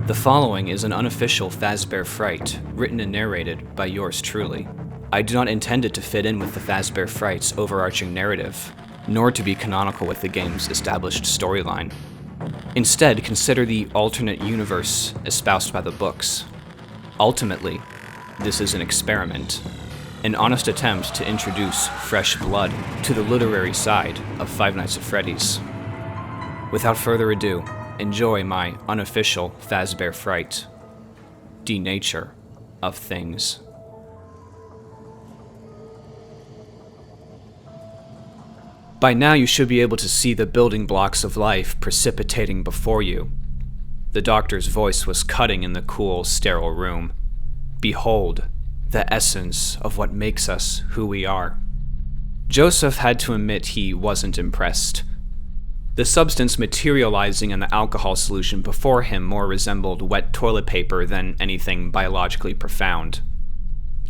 The following is an unofficial Fazbear Fright, written and narrated by yours truly. I do not intend it to fit in with the Fazbear Frights' overarching narrative, nor to be canonical with the game's established storyline. Instead, consider the alternate universe espoused by the books. Ultimately, this is an experiment, an honest attempt to introduce fresh blood to the literary side of Five Nights at Freddy's. Without further ado, enjoy my unofficial Fazbear Fright, Denature of Things. By now you should be able to see the building blocks of life precipitating before you. The doctor's voice was cutting in the cool, sterile room. Behold, the essence of what makes us who we are. Joseph had to admit he wasn't impressed. The substance materializing in the alcohol solution before him more resembled wet toilet paper than anything biologically profound.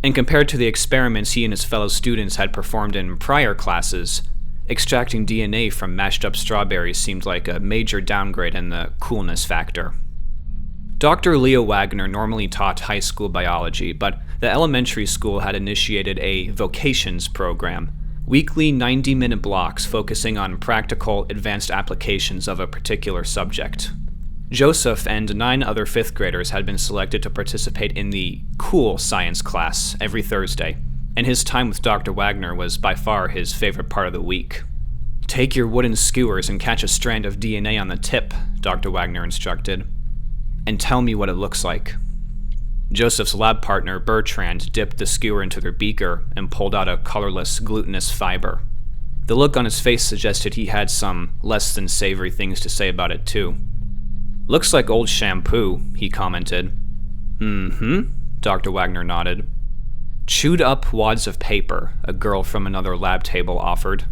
And compared to the experiments he and his fellow students had performed in prior classes, extracting DNA from mashed up strawberries seemed like a major downgrade in the coolness factor. Dr. Leo Wagner normally taught high school biology, but the elementary school had initiated a vocations program, weekly 90-minute blocks focusing on practical, advanced applications of a particular subject. Joseph and 9 other 5th graders had been selected to participate in the cool science class every Thursday, and his time with Dr. Wagner was by far his favorite part of the week. "Take your wooden skewers and catch a strand of DNA on the tip," Dr. Wagner instructed, "and tell me what it looks like." Joseph's lab partner, Bertrand, dipped the skewer into their beaker and pulled out a colorless, glutinous fiber. The look on his face suggested he had some less than savory things to say about it, too. "Looks like old shampoo," he commented. "Mm-hmm," Dr. Wagner nodded. "Chewed up wads of paper," a girl from another lab table offered.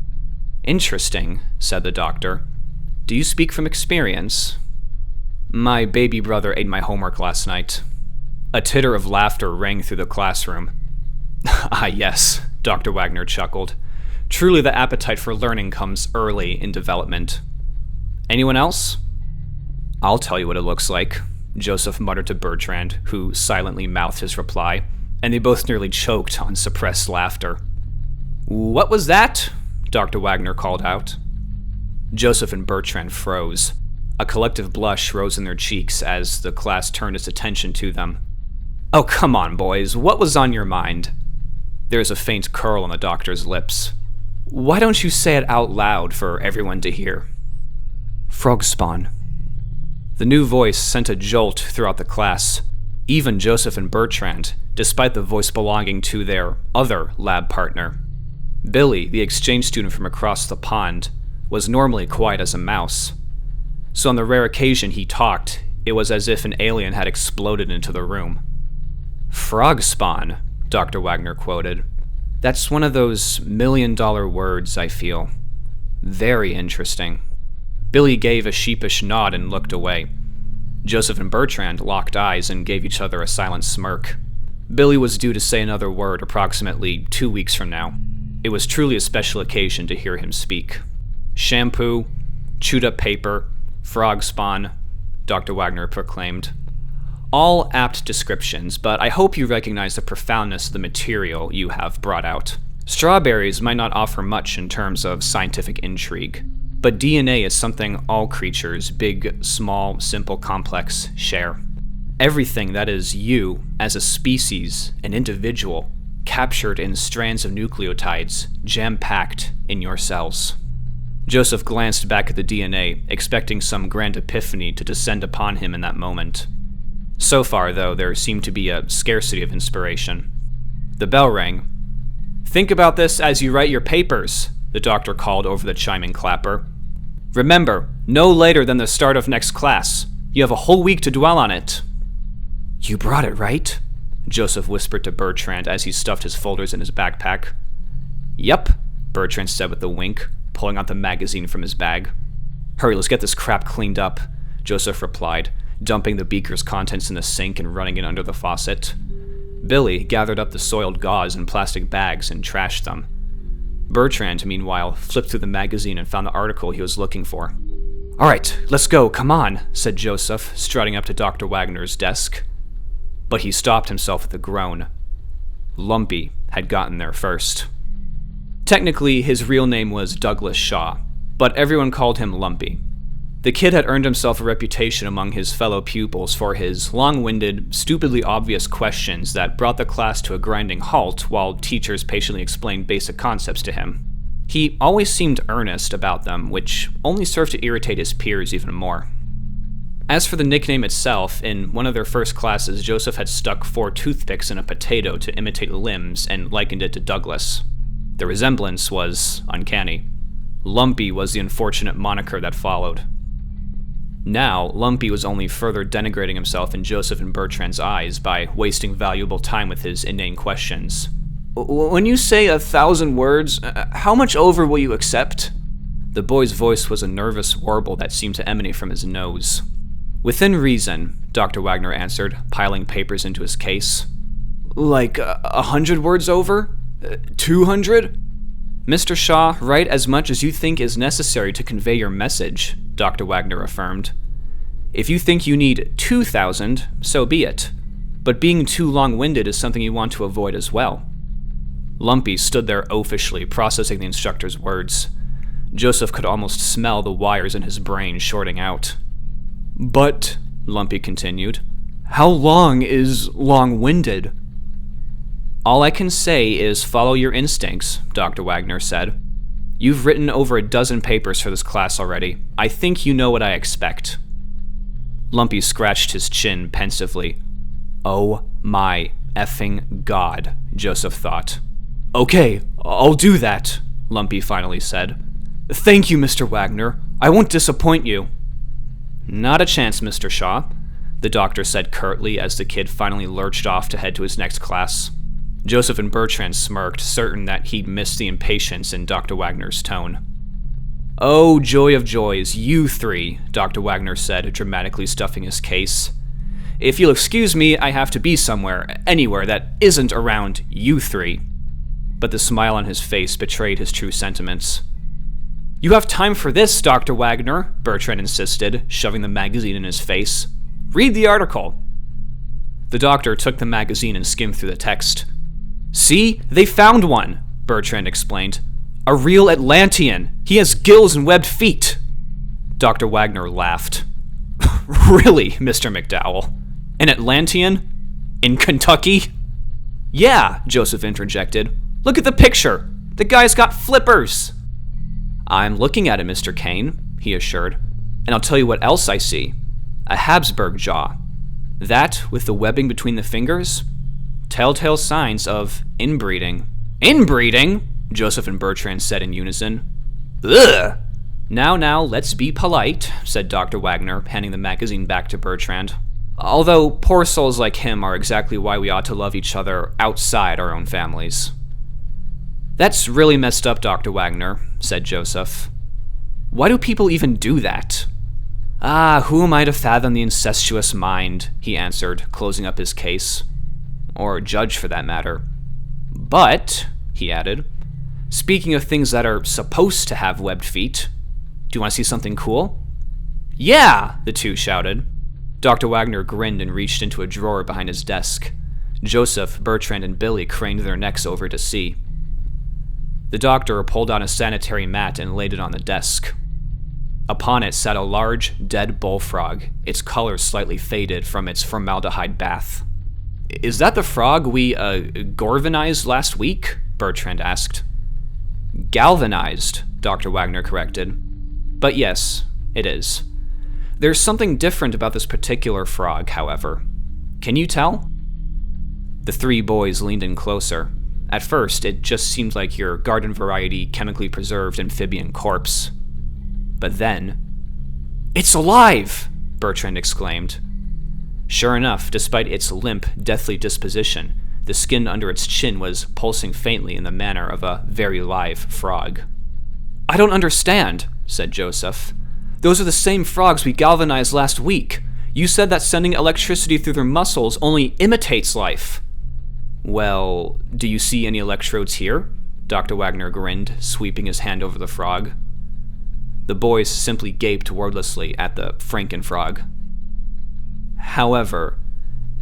"Interesting," said the doctor. "Do you speak from experience?" "My baby brother ate my homework last night." A titter of laughter rang through the classroom. "Ah, yes," Dr. Wagner chuckled. "Truly the appetite for learning comes early in development. Anyone else?" "I'll tell you what it looks like," Joseph muttered to Bertrand, who silently mouthed his reply, and they both nearly choked on suppressed laughter. "What was that?" Dr. Wagner called out. Joseph and Bertrand froze. A collective blush rose in their cheeks as the class turned its attention to them. "Oh, come on, boys. What was on your mind?" There was a faint curl on the doctor's lips. "Why don't you say it out loud for everyone to hear?" "Frog spawn." The new voice sent a jolt throughout the class. Even Joseph and Bertrand, despite the voice belonging to their other lab partner. Billy, the exchange student from across the pond, was normally quiet as a mouse. So on the rare occasion he talked, it was as if an alien had exploded into the room. "Frog spawn," Dr. Wagner quoted. "That's one of those million-dollar words, I feel. Very interesting." Billy gave a sheepish nod and looked away. Joseph and Bertrand locked eyes and gave each other a silent smirk. Billy was due to say another word approximately 2 weeks from now. It was truly a special occasion to hear him speak. "Shampoo, chewed-up paper, frog spawn," Dr. Wagner proclaimed. "All apt descriptions, but I hope you recognize the profoundness of the material you have brought out. Strawberries might not offer much in terms of scientific intrigue, but DNA is something all creatures, big, small, simple, complex, share. Everything that is you, as a species, an individual, captured in strands of nucleotides, jam-packed in your cells." Joseph glanced back at the DNA, expecting some grand epiphany to descend upon him in that moment. So far, though, there seemed to be a scarcity of inspiration. The bell rang. "Think about this as you write your papers," the doctor called over the chiming clapper. "Remember, no later than the start of next class. You have a whole week to dwell on it." "You brought it, right?" Joseph whispered to Bertrand as he stuffed his folders in his backpack. "Yep," Bertrand said with a wink, pulling out the magazine from his bag. "Hurry, let's get this crap cleaned up," Joseph replied, dumping the beaker's contents in the sink and running it under the faucet. Billy gathered up the soiled gauze in plastic bags and trashed them. Bertrand, meanwhile, flipped through the magazine and found the article he was looking for. "All right, let's go, come on," said Joseph, striding up to Dr. Wagner's desk. But he stopped himself with a groan. Lumpy had gotten there first. Technically, his real name was Douglas Shaw, but everyone called him Lumpy. The kid had earned himself a reputation among his fellow pupils for his long-winded, stupidly obvious questions that brought the class to a grinding halt while teachers patiently explained basic concepts to him. He always seemed earnest about them, which only served to irritate his peers even more. As for the nickname itself, in one of their first classes, Joseph had stuck 4 toothpicks in a potato to imitate limbs and likened it to Douglas. The resemblance was uncanny. Lumpy was the unfortunate moniker that followed. Now, Lumpy was only further denigrating himself in Joseph and Bertrand's eyes by wasting valuable time with his inane questions. "When you say 1,000 words, how much over will you accept?" The boy's voice was a nervous warble that seemed to emanate from his nose. "Within reason," Dr. Wagner answered, piling papers into his case. "Like 100 words over? 200? "Mr. Shaw, write as much as you think is necessary to convey your message," Dr. Wagner affirmed. "If you think you need 2,000, so be it. But being too long-winded is something you want to avoid as well." Lumpy stood there oafishly, processing the instructor's words. Joseph could almost smell the wires in his brain shorting out. "But," Lumpy continued, "how long is long-winded?" "All I can say is follow your instincts," Dr. Wagner said. "You've written over a dozen papers for this class already. I think you know what I expect." Lumpy scratched his chin pensively. "Oh my effing God," Joseph thought. "Okay, I'll do that," Lumpy finally said. "Thank you, Mr. Wagner. I won't disappoint you." "Not a chance, Mr. Shaw," the doctor said curtly as the kid finally lurched off to head to his next class. Joseph and Bertrand smirked, certain that he'd missed the impatience in Dr. Wagner's tone. "Oh, joy of joys, you 3, Dr. Wagner said, dramatically stuffing his case. "If you'll excuse me, I have to be somewhere, anywhere that isn't around you 3. But the smile on his face betrayed his true sentiments. "You have time for this, Dr. Wagner," Bertrand insisted, shoving the magazine in his face. "Read the article." The doctor took the magazine and skimmed through the text. "See, they found one," Bertrand explained. "A real Atlantean. He has gills and webbed feet." Dr. Wagner laughed. "Really, Mr. McDowell? An Atlantean? In Kentucky?" "Yeah," Joseph interjected. "Look at the picture. The guy's got flippers." "I'm looking at it, Mr. Kane," he assured. "And I'll tell you what else I see. A Habsburg jaw. That, with the webbing between the fingers, telltale signs of inbreeding." "Inbreeding?" Joseph and Bertrand said in unison. "Ugh!" Now, let's be polite," said Dr. Wagner, handing the magazine back to Bertrand. "Although poor souls like him are exactly why we ought to love each other outside our own families." "That's really messed up, Dr. Wagner," said Joseph. "Why do people even do that?" "Ah, who am I to fathom the incestuous mind?" he answered, closing up his case. Or judge, for that matter. "But," he added, "speaking of things that are supposed to have webbed feet, do you want to see something cool?" "Yeah!" the 2 shouted. Dr. Wagner grinned and reached into a drawer behind his desk. Joseph, Bertrand, and Billy craned their necks over to see. The doctor pulled out a sanitary mat and laid it on the desk. Upon it sat a large, dead bullfrog, its color slightly faded from its formaldehyde bath. "Is that the frog we, galvanized last week?" Bertrand asked. "Galvanized," Dr. Wagner corrected. "But yes, it is. There's something different about this particular frog, however. Can you tell?" The 3 boys leaned in closer. At first, it just seemed like your garden-variety, chemically preserved amphibian corpse. But then, "It's alive!" Bertrand exclaimed. Sure enough, despite its limp, deathly disposition, the skin under its chin was pulsing faintly in the manner of a very live frog. "I don't understand," said Joseph. "Those are the same frogs we galvanized last week. You said that sending electricity through their muscles only imitates life." "Well, do you see any electrodes here?" Dr. Wagner grinned, sweeping his hand over the frog. The boys simply gaped wordlessly at the frankenfrog. However,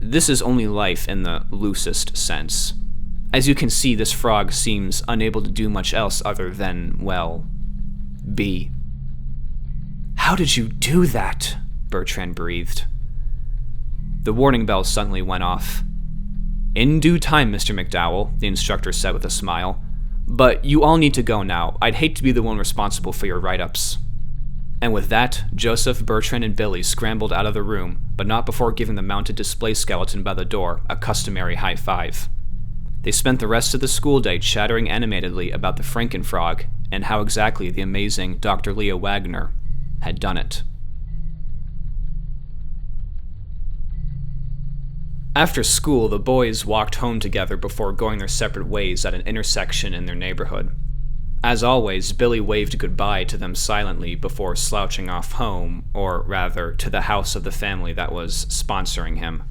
this is only life in the loosest sense. As you can see, this frog seems unable to do much else other than, well, be. "How did you do that?" Bertrand breathed. The warning bell suddenly went off. "In due time, Mr. McDowell," the instructor said with a smile. "But you all need to go now. I'd hate to be the one responsible for your write-ups." And with that, Joseph, Bertrand, and Billy scrambled out of the room, but not before giving the mounted display skeleton by the door a customary high five. They spent the rest of the school day chattering animatedly about the frankenfrog and how exactly the amazing Dr. Leah Wagner had done it. After school, the boys walked home together before going their separate ways at an intersection in their neighborhood. As always, Billy waved goodbye to them silently before slouching off home, or rather, to the house of the family that was sponsoring him.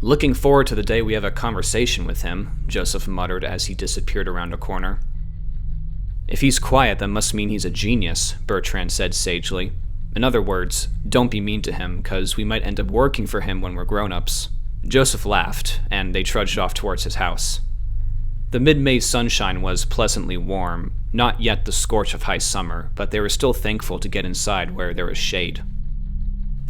"Looking forward to the day we have a conversation with him," Joseph muttered as he disappeared around a corner. "If he's quiet, that must mean he's a genius," Bertrand said sagely. "In other words, don't be mean to him, 'cause we might end up working for him when we're grown-ups." Joseph laughed, and they trudged off towards his house. The mid-May sunshine was pleasantly warm, not yet the scorch of high summer, but they were still thankful to get inside where there was shade.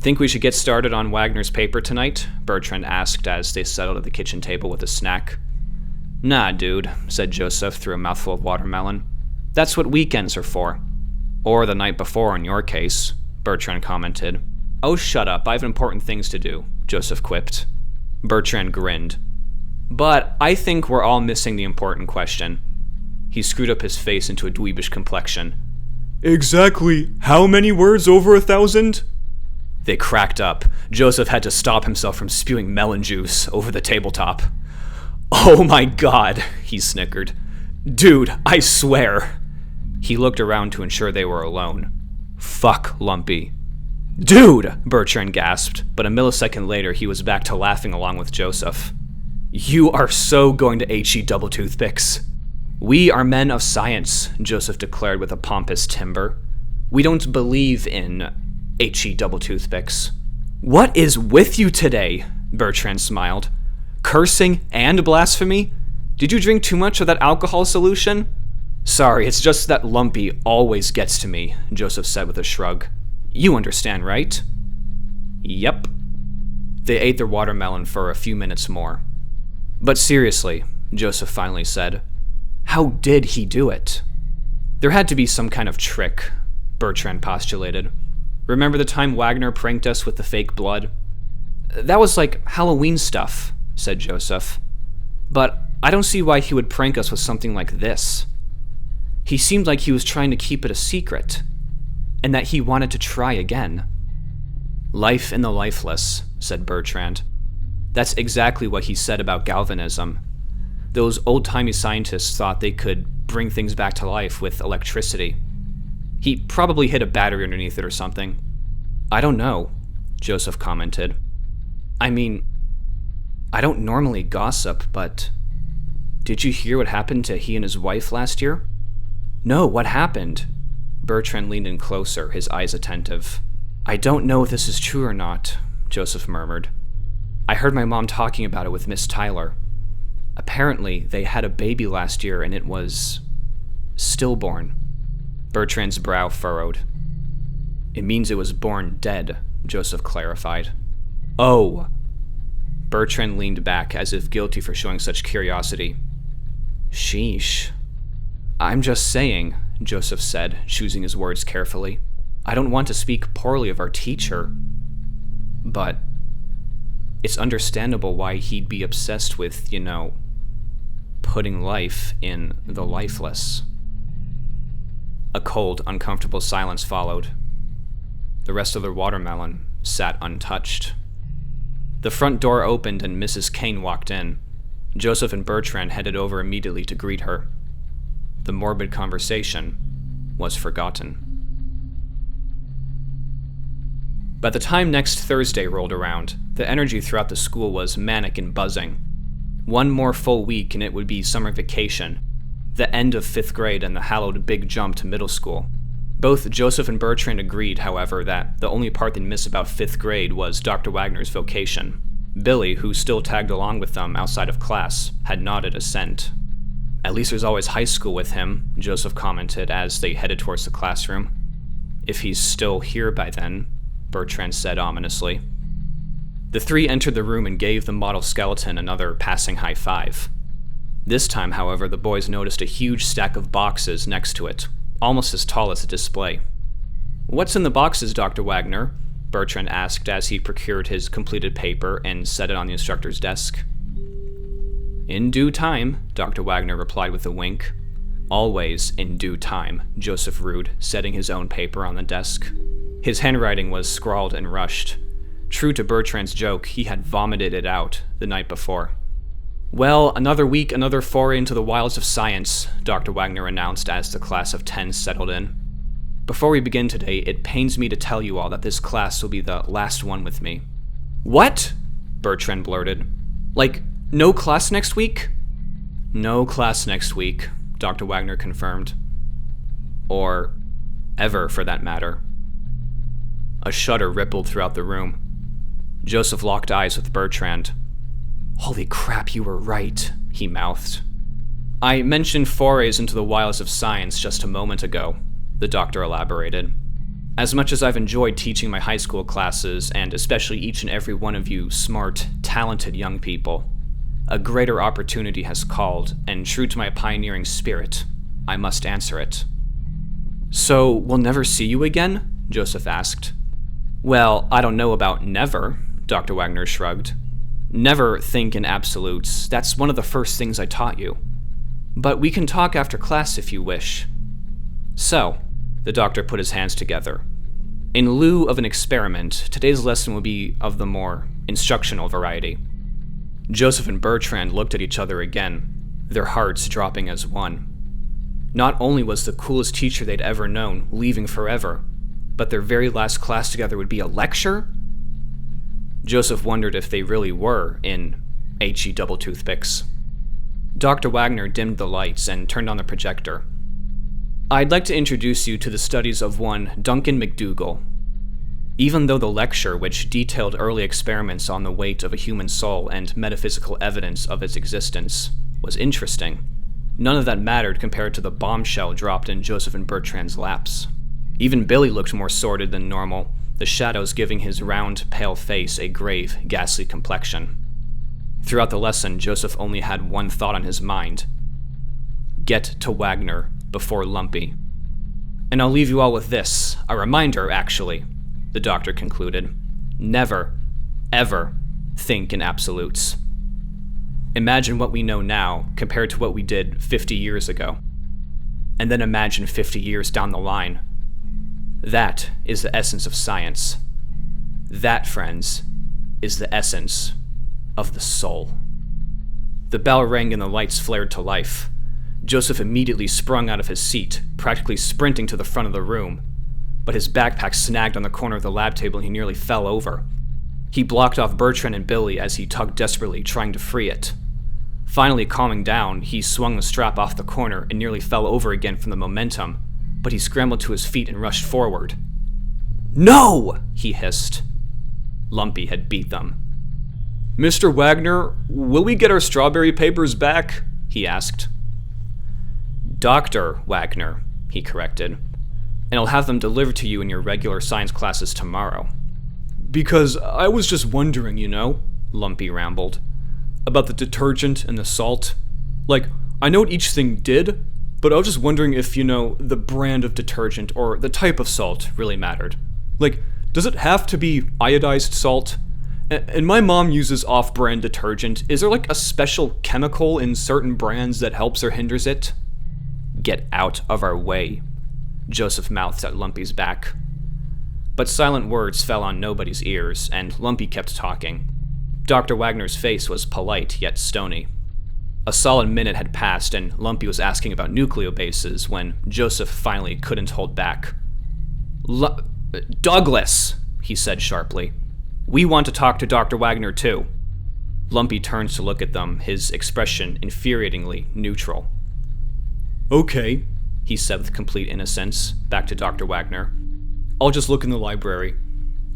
"Think we should get started on Wagner's paper tonight?" Bertrand asked as they settled at the kitchen table with a snack. "Nah, dude," said Joseph through a mouthful of watermelon. "That's what weekends are for." "Or the night before in your case," Bertrand commented. "Oh, shut up, I have important things to do," Joseph quipped. Bertrand grinned. "But I think we're all missing the important question." He screwed up his face into a dweebish complexion. "Exactly how many words over 1,000? They cracked up. Joseph had to stop himself from spewing melon juice over the tabletop. "Oh my god," he snickered. "Dude, I swear." He looked around to ensure they were alone. "Fuck, Lumpy." "Dude!" Bertrand gasped, but a millisecond later he was back to laughing along with Joseph. "You are so going to HE double toothpicks." "We are men of science," Joseph declared with a pompous timbre. "We don't believe in HE double toothpicks." "What is with you today?" Bertrand smiled. "Cursing and blasphemy? Did you drink too much of that alcohol solution?" "Sorry, it's just that Lumpy always gets to me," Joseph said with a shrug. "You understand, right?" "Yep." They ate their watermelon for a few minutes more. "But seriously," Joseph finally said, "how did he do it?" "There had to be some kind of trick," Bertrand postulated. "Remember the time Wagner pranked us with the fake blood?" "That was like Halloween stuff," said Joseph. "But I don't see why he would prank us with something like this. He seemed like he was trying to keep it a secret, and that he wanted to try again." "Life in the lifeless," said Bertrand. "That's exactly what he said about galvanism. Those old-timey scientists thought they could bring things back to life with electricity. He probably hid a battery underneath it or something." "I don't know," Joseph commented. "I mean, I don't normally gossip, but did you hear what happened to he and his wife last year?" "No, what happened?" Bertrand leaned in closer, his eyes attentive. "I don't know if this is true or not," Joseph murmured. "I heard my mom talking about it with Miss Tyler. Apparently, they had a baby last year and it was stillborn." Bertrand's brow furrowed. "It means it was born dead," Joseph clarified. "Oh." Bertrand leaned back as if guilty for showing such curiosity. "Sheesh." "I'm just saying," Joseph said, choosing his words carefully. "I don't want to speak poorly of our teacher, but it's understandable why he'd be obsessed with, putting life in the lifeless." A cold, uncomfortable silence followed. The rest of the watermelon sat untouched. The front door opened and Mrs. Kane walked in. Joseph and Bertrand headed over immediately to greet her. The morbid conversation was forgotten. By the time next Thursday rolled around, the energy throughout the school was manic and buzzing. One more full week and it would be summer vacation, the end of 5th grade and the hallowed big jump to middle school. Both Joseph and Bertrand agreed, however, that the only part they'd miss about 5th grade was Dr. Wagner's vocation. Billy, who still tagged along with them outside of class, had nodded assent. "At least there's always high school with him," Joseph commented as they headed towards the classroom. "If he's still here by then," Bertrand said ominously. The three entered the room and gave the model skeleton another passing high five. This time, however, the boys noticed a huge stack of boxes next to it, almost as tall as the display. "What's in the boxes, Dr. Wagner?" Bertrand asked as he procured his completed paper and set it on the instructor's desk. "In due time," Dr. Wagner replied with a wink. "Always in due time," Joseph rued, setting his own paper on the desk. His handwriting was scrawled and rushed. True to Bertrand's joke, he had vomited it out the night before. "Well, another week, another foray into the wilds of science," Dr. Wagner announced as the class of 10 settled in. "Before we begin today, it pains me to tell you all that this class will be the last one with me." "What?" Bertrand blurted. "Like, no class next week?" "No class next week," Dr. Wagner confirmed. Or ever, for that matter. A shudder rippled throughout the room. Joseph locked eyes with Bertrand. "Holy crap, you were right," he mouthed. "I mentioned forays into the wilds of science just a moment ago," the doctor elaborated. "As much as I've enjoyed teaching my high school classes, and especially each and every one of you smart, talented young people, a greater opportunity has called, and true to my pioneering spirit, I must answer it." "So, we'll never see you again?" Joseph asked. "Well, I don't know about never," Dr. Wagner shrugged. "Never think in absolutes. That's one of the first things I taught you. But we can talk after class if you wish." "So," the doctor put his hands together, "in lieu of an experiment, today's lesson will be of the more instructional variety." Joseph and Bertrand looked at each other again, their hearts dropping as one. Not only was the coolest teacher they'd ever known leaving forever, but their very last class together would be a lecture? Joseph wondered if they really were in H.E. Double Toothpicks. Dr. Wagner dimmed the lights and turned on the projector. "I'd like to introduce you to the studies of one Duncan McDougall." Even though the lecture, which detailed early experiments on the weight of a human soul and metaphysical evidence of its existence, was interesting, none of that mattered compared to the bombshell dropped in Joseph and Bertrand's laps. Even Billy looked more sordid than normal, the shadows giving his round, pale face a grave, ghastly complexion. Throughout the lesson, Joseph only had one thought on his mind: get to Wagner before Lumpy. "And I'll leave you all with this, a reminder, actually," the doctor concluded. "Never, ever think in absolutes. Imagine what we know now compared to what we did 50 years ago. And then imagine 50 years down the line. That is the essence of science. That, friends, is the essence of the soul." The bell rang and the lights flared to life. Joseph immediately sprung out of his seat, practically sprinting to the front of the room. But his backpack snagged on the corner of the lab table and he nearly fell over. He blocked off Bertrand and Billy as he tugged desperately, trying to free it. Finally calming down, he swung the strap off the corner and nearly fell over again from the momentum, but he scrambled to his feet and rushed forward. "No!" he hissed. Lumpy had beat them. "Mr. Wagner, will we get our strawberry papers back?" he asked. "Dr. Wagner," he corrected, "and I'll have them delivered to you in your regular science classes tomorrow." "Because I was just wondering, Lumpy rambled, "about the detergent and the salt. Like, I know what each thing did, but I was just wondering if, the brand of detergent or the type of salt really mattered. Like, does it have to be iodized salt? And my mom uses off-brand detergent. Is there like a special chemical in certain brands that helps or hinders it?" "Get out of our way," Joseph mouthed at Lumpy's back. But silent words fell on nobody's ears, and Lumpy kept talking. Dr. Wagner's face was polite yet stony. A solid minute had passed, and Lumpy was asking about nucleobases when Joseph finally couldn't hold back. "Douglas," he said sharply. "We want to talk to Dr. Wagner too." Lumpy turned to look at them, his expression infuriatingly neutral. "Okay," he said with complete innocence, back to Dr. Wagner. "I'll just look in the library.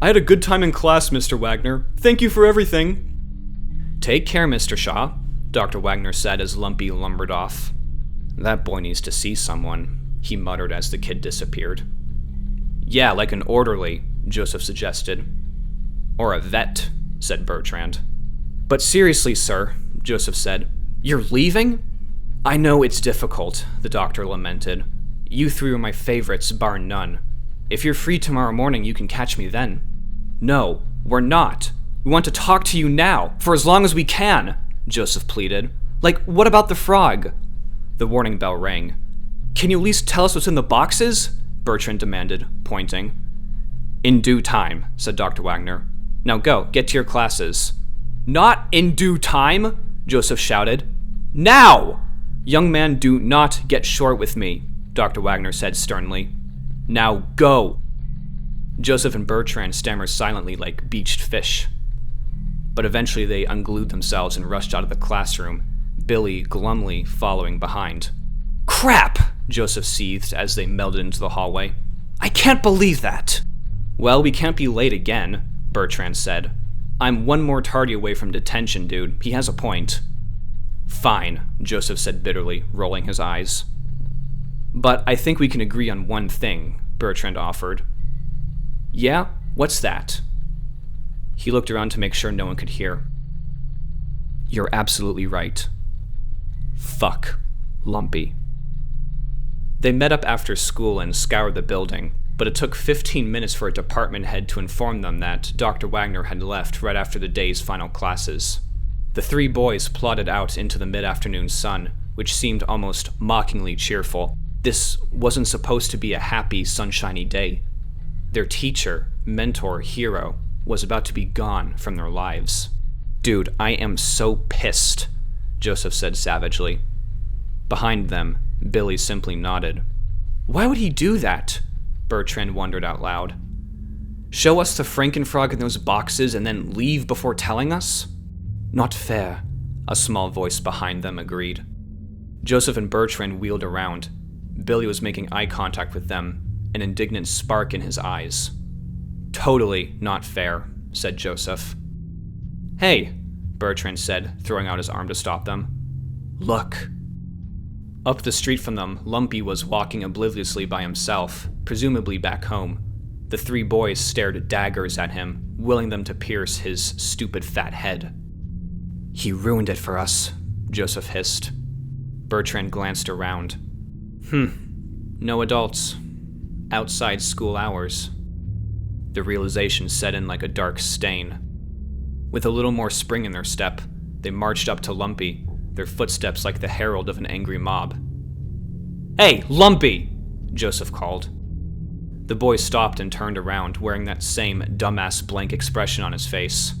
I had a good time in class, Mr. Wagner. Thank you for everything." "Take care, Mr. Shaw," Dr. Wagner said as Lumpy lumbered off. "That boy needs to see someone," he muttered as the kid disappeared. "Yeah, like an orderly," Joseph suggested. "Or a vet," said Bertrand. "But seriously, sir," Joseph said, "you're leaving?" "I know it's difficult," the doctor lamented. "You three are my favorites, bar none. If you're free tomorrow morning, you can catch me then." "No, we're not. We want to talk to you now, for as long as we can," Joseph pleaded. "Like, what about the frog?" The warning bell rang. "Can you at least tell us what's in the boxes?" Bertrand demanded, pointing. "In due time," said Dr. Wagner. "Now go, get to your classes." "Not in due time," Joseph shouted. "Now!" "Young man, do not get short with me," Dr. Wagner said sternly. "Now go." Joseph and Bertrand stammered silently like beached fish. But eventually they unglued themselves and rushed out of the classroom, Billy glumly following behind. "Crap!" Joseph seethed as they melded into the hallway. "I can't believe that!" "Well, we can't be late again," Bertrand said. "I'm one more tardy away from detention, dude. He has a point." "Fine," Joseph said bitterly, rolling his eyes. "But I think we can agree on one thing," Bertrand offered. "Yeah? What's that?" He looked around to make sure no one could hear. "You're absolutely right. Fuck Lumpy." They met up after school and scoured the building, but it took 15 minutes for a department head to inform them that Dr. Wagner had left right after the day's final classes. The three boys plodded out into the mid-afternoon sun, which seemed almost mockingly cheerful. This wasn't supposed to be a happy, sunshiny day. Their teacher, mentor, hero, was about to be gone from their lives. "Dude, I am so pissed," Joseph said savagely. Behind them, Billy simply nodded. "Why would he do that?" Bertrand wondered out loud. "Show us the frankenfrog in those boxes and then leave before telling us?" "Not fair," a small voice behind them agreed. Joseph and Bertrand wheeled around. Billy was making eye contact with them, an indignant spark in his eyes. "Totally not fair," said Joseph. "Hey," Bertrand said, throwing out his arm to stop them. "Look." Up the street from them, Lumpy was walking obliviously by himself, presumably back home. The three boys stared daggers at him, willing them to pierce his stupid fat head. "He ruined it for us," Joseph hissed. Bertrand glanced around. No adults. Outside school hours. The realization set in like a dark stain. With a little more spring in their step, they marched up to Lumpy, their footsteps like the herald of an angry mob. "Hey, Lumpy!" Joseph called. The boy stopped and turned around, wearing that same dumbass blank expression on his face.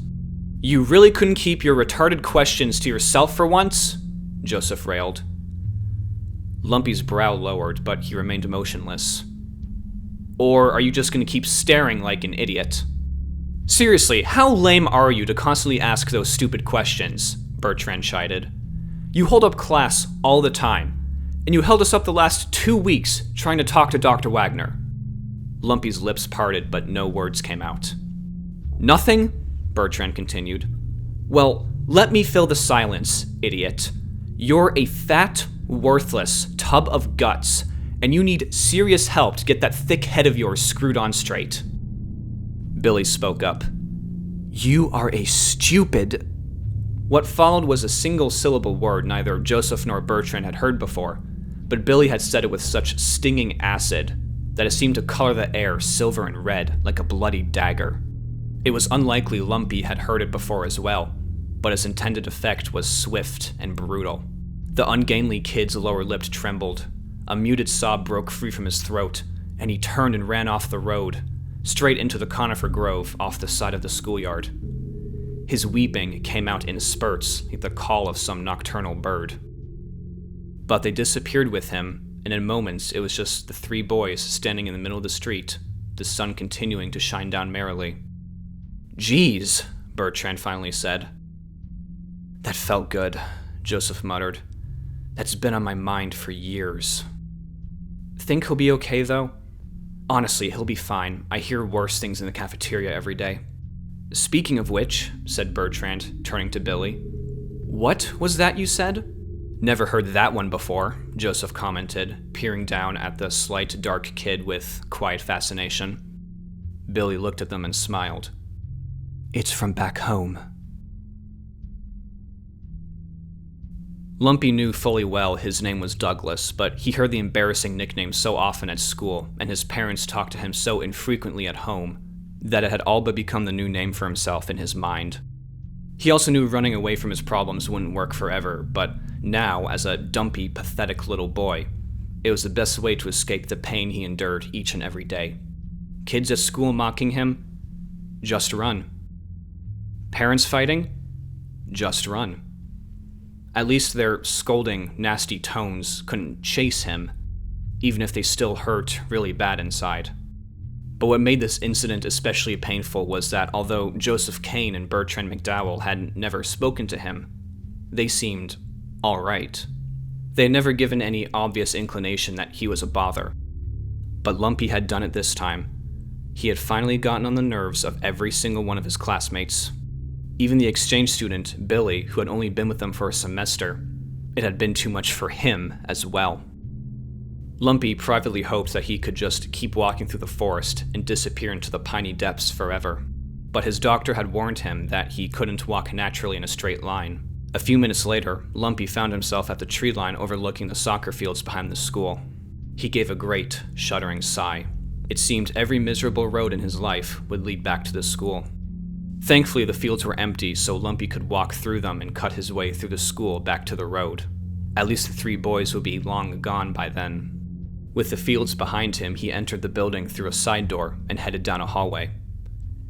"You really couldn't keep your retarded questions to yourself for once?" Joseph railed. Lumpy's brow lowered, but he remained motionless. "Or are you just going to keep staring like an idiot?" "Seriously, how lame are you to constantly ask those stupid questions?" Bertrand chided. "You hold up class all the time, and you held us up the last 2 weeks trying to talk to Dr. Wagner." Lumpy's lips parted, but no words came out. "Nothing?" Bertrand continued. "Well, let me fill the silence, idiot. You're a fat, worthless tub of guts, and you need serious help to get that thick head of yours screwed on straight." Billy spoke up. "You are a stupid..." What followed was a single-syllable word neither Joseph nor Bertrand had heard before, but Billy had said it with such stinging acid that it seemed to color the air silver and red like a bloody dagger. It was unlikely Lumpy had heard it before as well, but its intended effect was swift and brutal. The ungainly kid's lower lip trembled. A muted sob broke free from his throat, and he turned and ran off the road, straight into the conifer grove off the side of the schoolyard. His weeping came out in spurts like the call of some nocturnal bird. But they disappeared with him, and in moments it was just the three boys standing in the middle of the street, the sun continuing to shine down merrily. "Geez," Bertrand finally said. "That felt good," Joseph muttered. "That's been on my mind for years." Think he'll be okay, though? Honestly, he'll be fine. I hear worse things in the cafeteria every day. Speaking of which, said Bertrand, turning to Billy. What was that you said? Never heard that one before, Joseph commented, peering down at the slight dark kid with quiet fascination. Billy looked at them and smiled. It's from back home. Lumpy knew fully well his name was Douglas, but he heard the embarrassing nickname so often at school, and his parents talked to him so infrequently at home, that it had all but become the new name for himself in his mind. He also knew running away from his problems wouldn't work forever, but now, as a dumpy, pathetic little boy, it was the best way to escape the pain he endured each and every day. Kids at school mocking him? Just run. Parents fighting? Just run. At least their scolding, nasty tones couldn't chase him, even if they still hurt really bad inside. But what made this incident especially painful was that although Joseph Kane and Bertrand McDowell had never spoken to him, they seemed all right. They had never given any obvious inclination that he was a bother. But Lumpy had done it this time. He had finally gotten on the nerves of every single one of his classmates. Even the exchange student, Billy, who had only been with them for a semester, it had been too much for him as well. Lumpy privately hoped that he could just keep walking through the forest and disappear into the piney depths forever. But his doctor had warned him that he couldn't walk naturally in a straight line. A few minutes later, Lumpy found himself at the tree line overlooking the soccer fields behind the school. He gave a great, shuddering sigh. It seemed every miserable road in his life would lead back to the school. Thankfully, the fields were empty, so Lumpy could walk through them and cut his way through the school back to the road. At least the three boys would be long gone by then. With the fields behind him, he entered the building through a side door and headed down a hallway.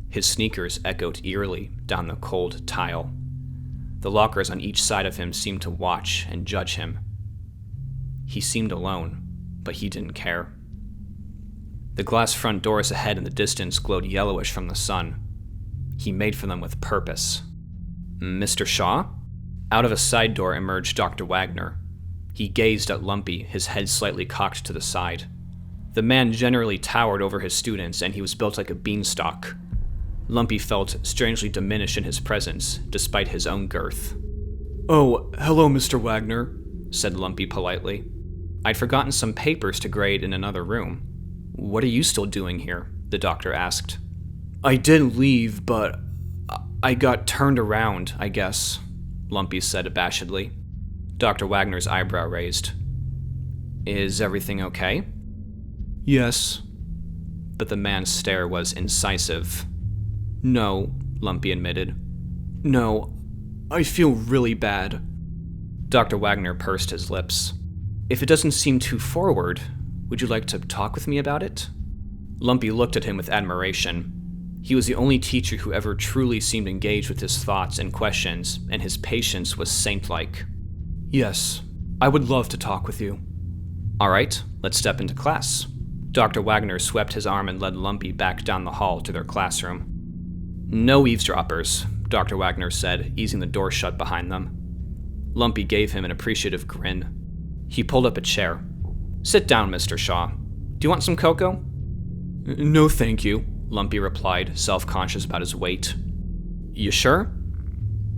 His sneakers echoed eerily down the cold tile. The lockers on each side of him seemed to watch and judge him. He seemed alone, but he didn't care. The glass front doors ahead in the distance glowed yellowish from the sun. He made for them with purpose. Mr. Shaw? Out of a side door emerged Dr. Wagner. He gazed at Lumpy, his head slightly cocked to the side. The man generally towered over his students, and he was built like a beanstalk. Lumpy felt strangely diminished in his presence, despite his own girth. Oh, hello, Mr. Wagner, said Lumpy politely. I'd forgotten some papers to grade in another room. What are you still doing here? The doctor asked. I did leave, but I got turned around, I guess, Lumpy said abashedly. Dr. Wagner's eyebrow raised. Is everything okay? Yes. But the man's stare was incisive. No, Lumpy admitted. No, I feel really bad. Dr. Wagner pursed his lips. If it doesn't seem too forward, would you like to talk with me about it? Lumpy looked at him with admiration. He was the only teacher who ever truly seemed engaged with his thoughts and questions, and his patience was saint-like. Yes, I would love to talk with you. All right, let's step into class. Dr. Wagner swept his arm and led Lumpy back down the hall to their classroom. No eavesdroppers, Dr. Wagner said, easing the door shut behind them. Lumpy gave him an appreciative grin. He pulled up a chair. Sit down, Mr. Shaw. Do you want some cocoa? No, thank you, Lumpy replied, self-conscious about his weight. You sure?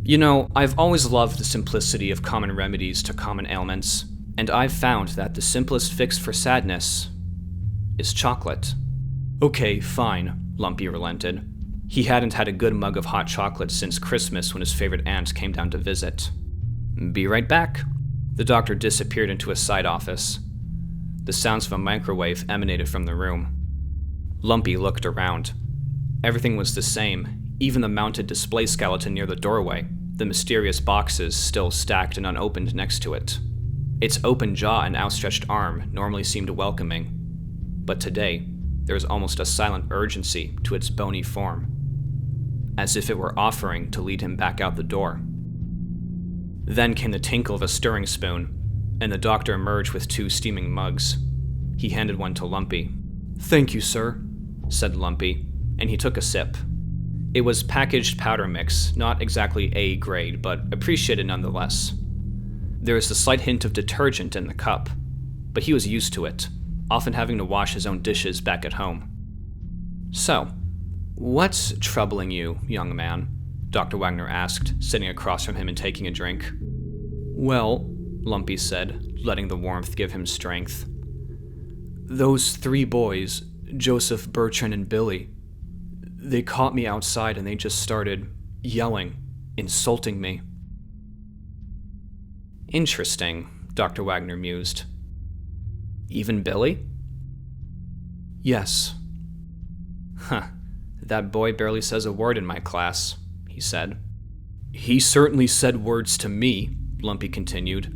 You know, I've always loved the simplicity of common remedies to common ailments, and I've found that the simplest fix for sadness is chocolate. Okay, fine, Lumpy relented. He hadn't had a good mug of hot chocolate since Christmas when his favorite aunt came down to visit. Be right back. The doctor disappeared into a side office. The sounds of a microwave emanated from the room. Lumpy looked around. Everything was the same, even the mounted display skeleton near the doorway, the mysterious boxes still stacked and unopened next to it. Its open jaw and outstretched arm normally seemed welcoming, but today there was almost a silent urgency to its bony form, as if it were offering to lead him back out the door. Then came the tinkle of a stirring spoon, and the doctor emerged with 2 steaming mugs. He handed one to Lumpy. Thank you, sir, said Lumpy, and he took a sip. It was packaged powder mix, not exactly A grade, but appreciated nonetheless. There was a slight hint of detergent in the cup, but he was used to it. often having to wash his own dishes back at home. "So, what's troubling you, young man?" Dr. Wagner asked, sitting across from him and taking a drink. "Well," Lumpy said, letting the warmth give him strength. "Those 3 boys, Joseph, Bertrand, and Billy, they caught me outside and they just started yelling, insulting me." "Interesting," Dr. Wagner mused. "Even Billy?" "Yes." "Huh, that boy barely says a word in my class," he said. "He certainly said words to me," Lumpy continued.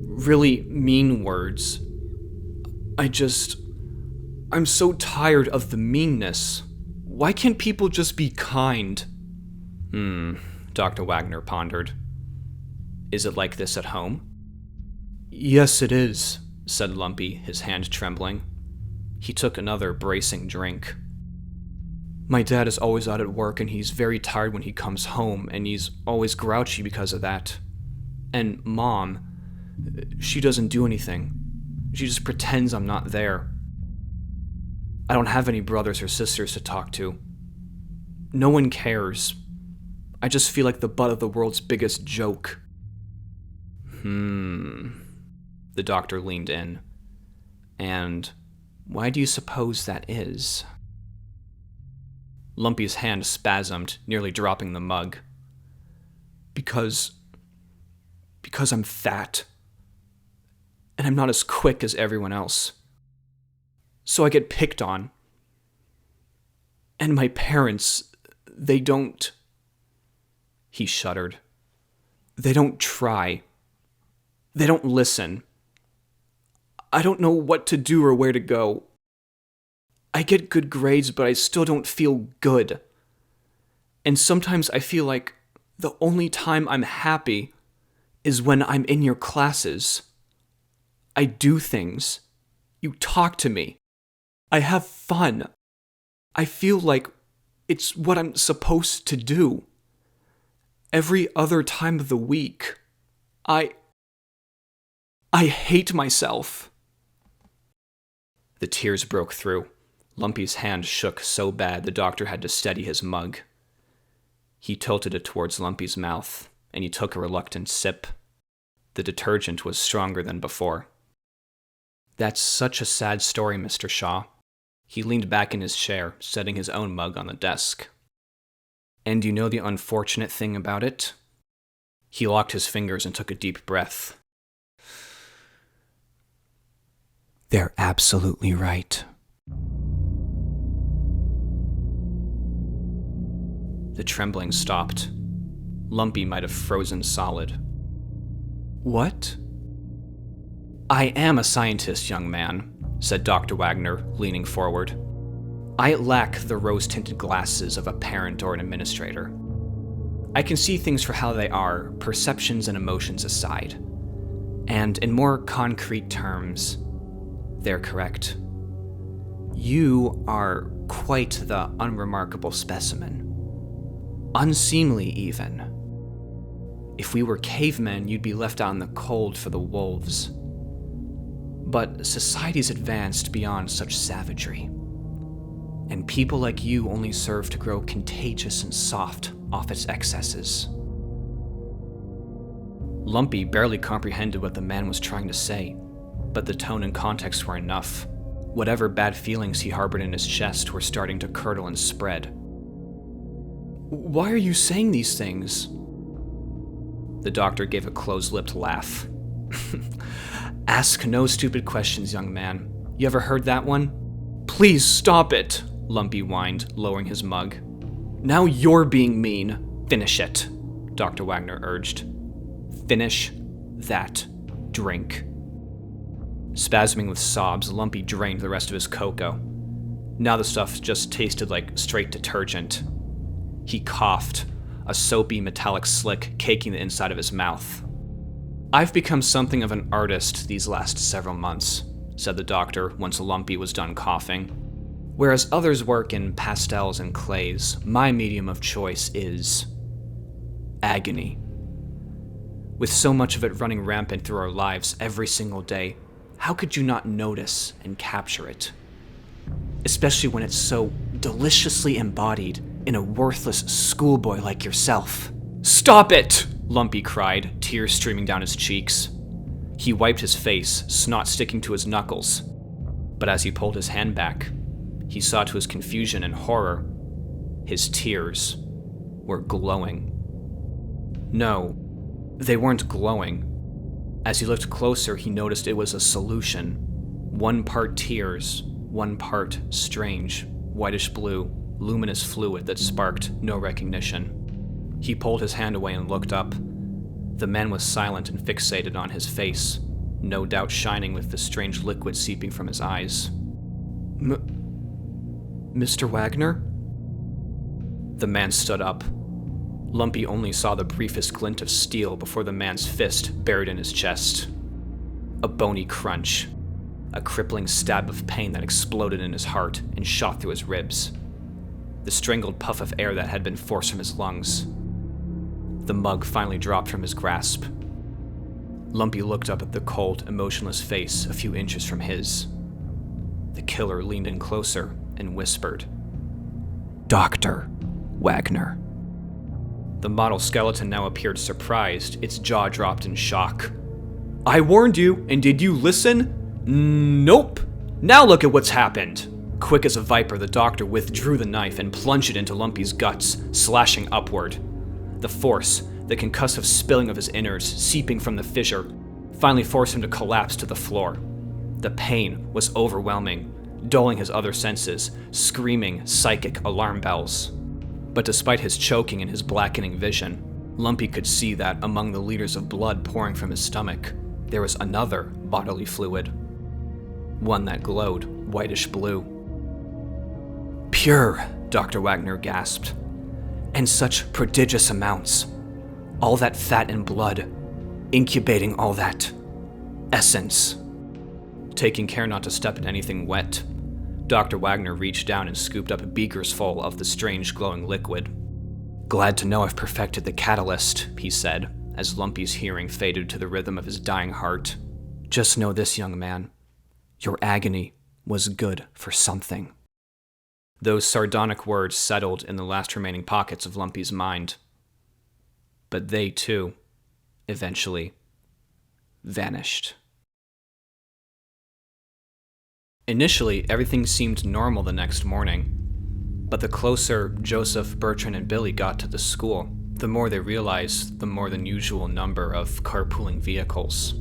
"Really mean words. I'm so tired of the meanness. Why can't people just be kind?" Dr. Wagner pondered. "Is it like this at home?" "Yes, it is," said Lumpy, his hand trembling. He took another bracing drink. "My dad is always out at work and he's very tired when he comes home, and he's always grouchy because of that. And Mom, she doesn't do anything. She just pretends I'm not there. I don't have any brothers or sisters to talk to. No one cares. I just feel like the butt of the world's biggest joke." The doctor leaned in. "And why do you suppose that is?" Lumpy's hand spasmed, nearly dropping the mug. Because I'm fat. And I'm not as quick as everyone else. So I get picked on. And my parents, they don't..." He shuddered. "They don't try. They don't listen. I don't know what to do or where to go. I get good grades, but I still don't feel good. And sometimes I feel like the only time I'm happy is when I'm in your classes. I do things. You talk to me. I have fun. I feel like it's what I'm supposed to do. Every other time of the week, I hate myself." The tears broke through. Lumpy's hand shook so bad the doctor had to steady his mug. He tilted it towards Lumpy's mouth, and he took a reluctant sip. The detergent was stronger than before. "That's such a sad story, Mr. Shaw." He leaned back in his chair, setting his own mug on the desk. "And you know the unfortunate thing about it?" He locked his fingers and took a deep breath. "They're absolutely right." The trembling stopped. Lumpy might have frozen solid. "What?" "I am a scientist, young man," said Dr. Wagner, leaning forward. "I lack the rose-tinted glasses of a parent or an administrator. I can see things for how they are, perceptions and emotions aside. And in more concrete terms, they're correct. You are quite the unremarkable specimen. Unseemly, even. If we were cavemen, you'd be left out in the cold for the wolves. But society's advanced beyond such savagery. And people like you only serve to grow contagious and soft off its excesses." Lumpy barely comprehended what the man was trying to say, but the tone and context were enough. Whatever bad feelings he harbored in his chest were starting to curdle and spread. "Why are you saying these things?" The doctor gave a close-lipped laugh. "Ask no stupid questions, young man. You ever heard that one?" "Please stop it," Lumpy whined, lowering his mug. "Now you're being mean. Finish it," Dr. Wagner urged. "Finish that drink." Spasming with sobs, Lumpy drained the rest of his cocoa. Now the stuff just tasted like straight detergent. He coughed, a soapy metallic slick caking the inside of his mouth. "I've become something of an artist these last several months," said the doctor once Lumpy was done coughing. "Whereas others work in pastels and clays, my medium of choice is agony. With so much of it running rampant through our lives every single day, How could you not notice and capture it? Especially when it's so deliciously embodied in a worthless schoolboy like yourself. Stop it! Lumpy cried, tears streaming down his cheeks. He wiped his face, snot sticking to his knuckles. But as he pulled his hand back, he saw to his confusion and horror, his tears were glowing. No, they weren't glowing. As he looked closer, he noticed it was a solution. 1 part tears, 1 part strange, whitish blue, luminous fluid that sparked no recognition. He pulled his hand away and looked up. The man was silent and fixated on his face, no doubt shining with the strange liquid seeping from his eyes. Mr. Wagner? The man stood up. Lumpy only saw the briefest glint of steel before the man's fist buried in his chest. A bony crunch, a crippling stab of pain that exploded in his heart and shot through his ribs. The strangled puff of air that had been forced from his lungs. The mug finally dropped from his grasp. Lumpy looked up at the cold, emotionless face a few inches from his. The killer leaned in closer and whispered, "Dr. Wagner." The model skeleton now appeared surprised, its jaw dropped in shock. "I warned you, and did you listen? Nope! Now look at what's happened!" Quick as a viper, the doctor withdrew the knife and plunged it into Lumpy's guts, slashing upward. The force, the concussive spilling of his innards, seeping from the fissure, finally forced him to collapse to the floor. The pain was overwhelming, dulling his other senses, screaming psychic alarm bells. But despite his choking and his blackening vision, Lumpy could see that among the liters of blood pouring from his stomach, there was another bodily fluid. One that glowed whitish blue. "Pure," Dr. Wagner gasped. "And such prodigious amounts. All that fat and blood, incubating all that essence." Taking care not to step in anything wet, Dr. Wagner reached down and scooped up beakers full of the strange glowing liquid. "Glad to know I've perfected the catalyst," he said, as Lumpy's hearing faded to the rhythm of his dying heart. "Just know this, young man. Your agony was good for something." Those sardonic words settled in the last remaining pockets of Lumpy's mind. But they, too, eventually vanished. Initially, everything seemed normal the next morning, but the closer Joseph, Bertrand, and Billy got to the school, the more they realized the more than usual number of carpooling vehicles.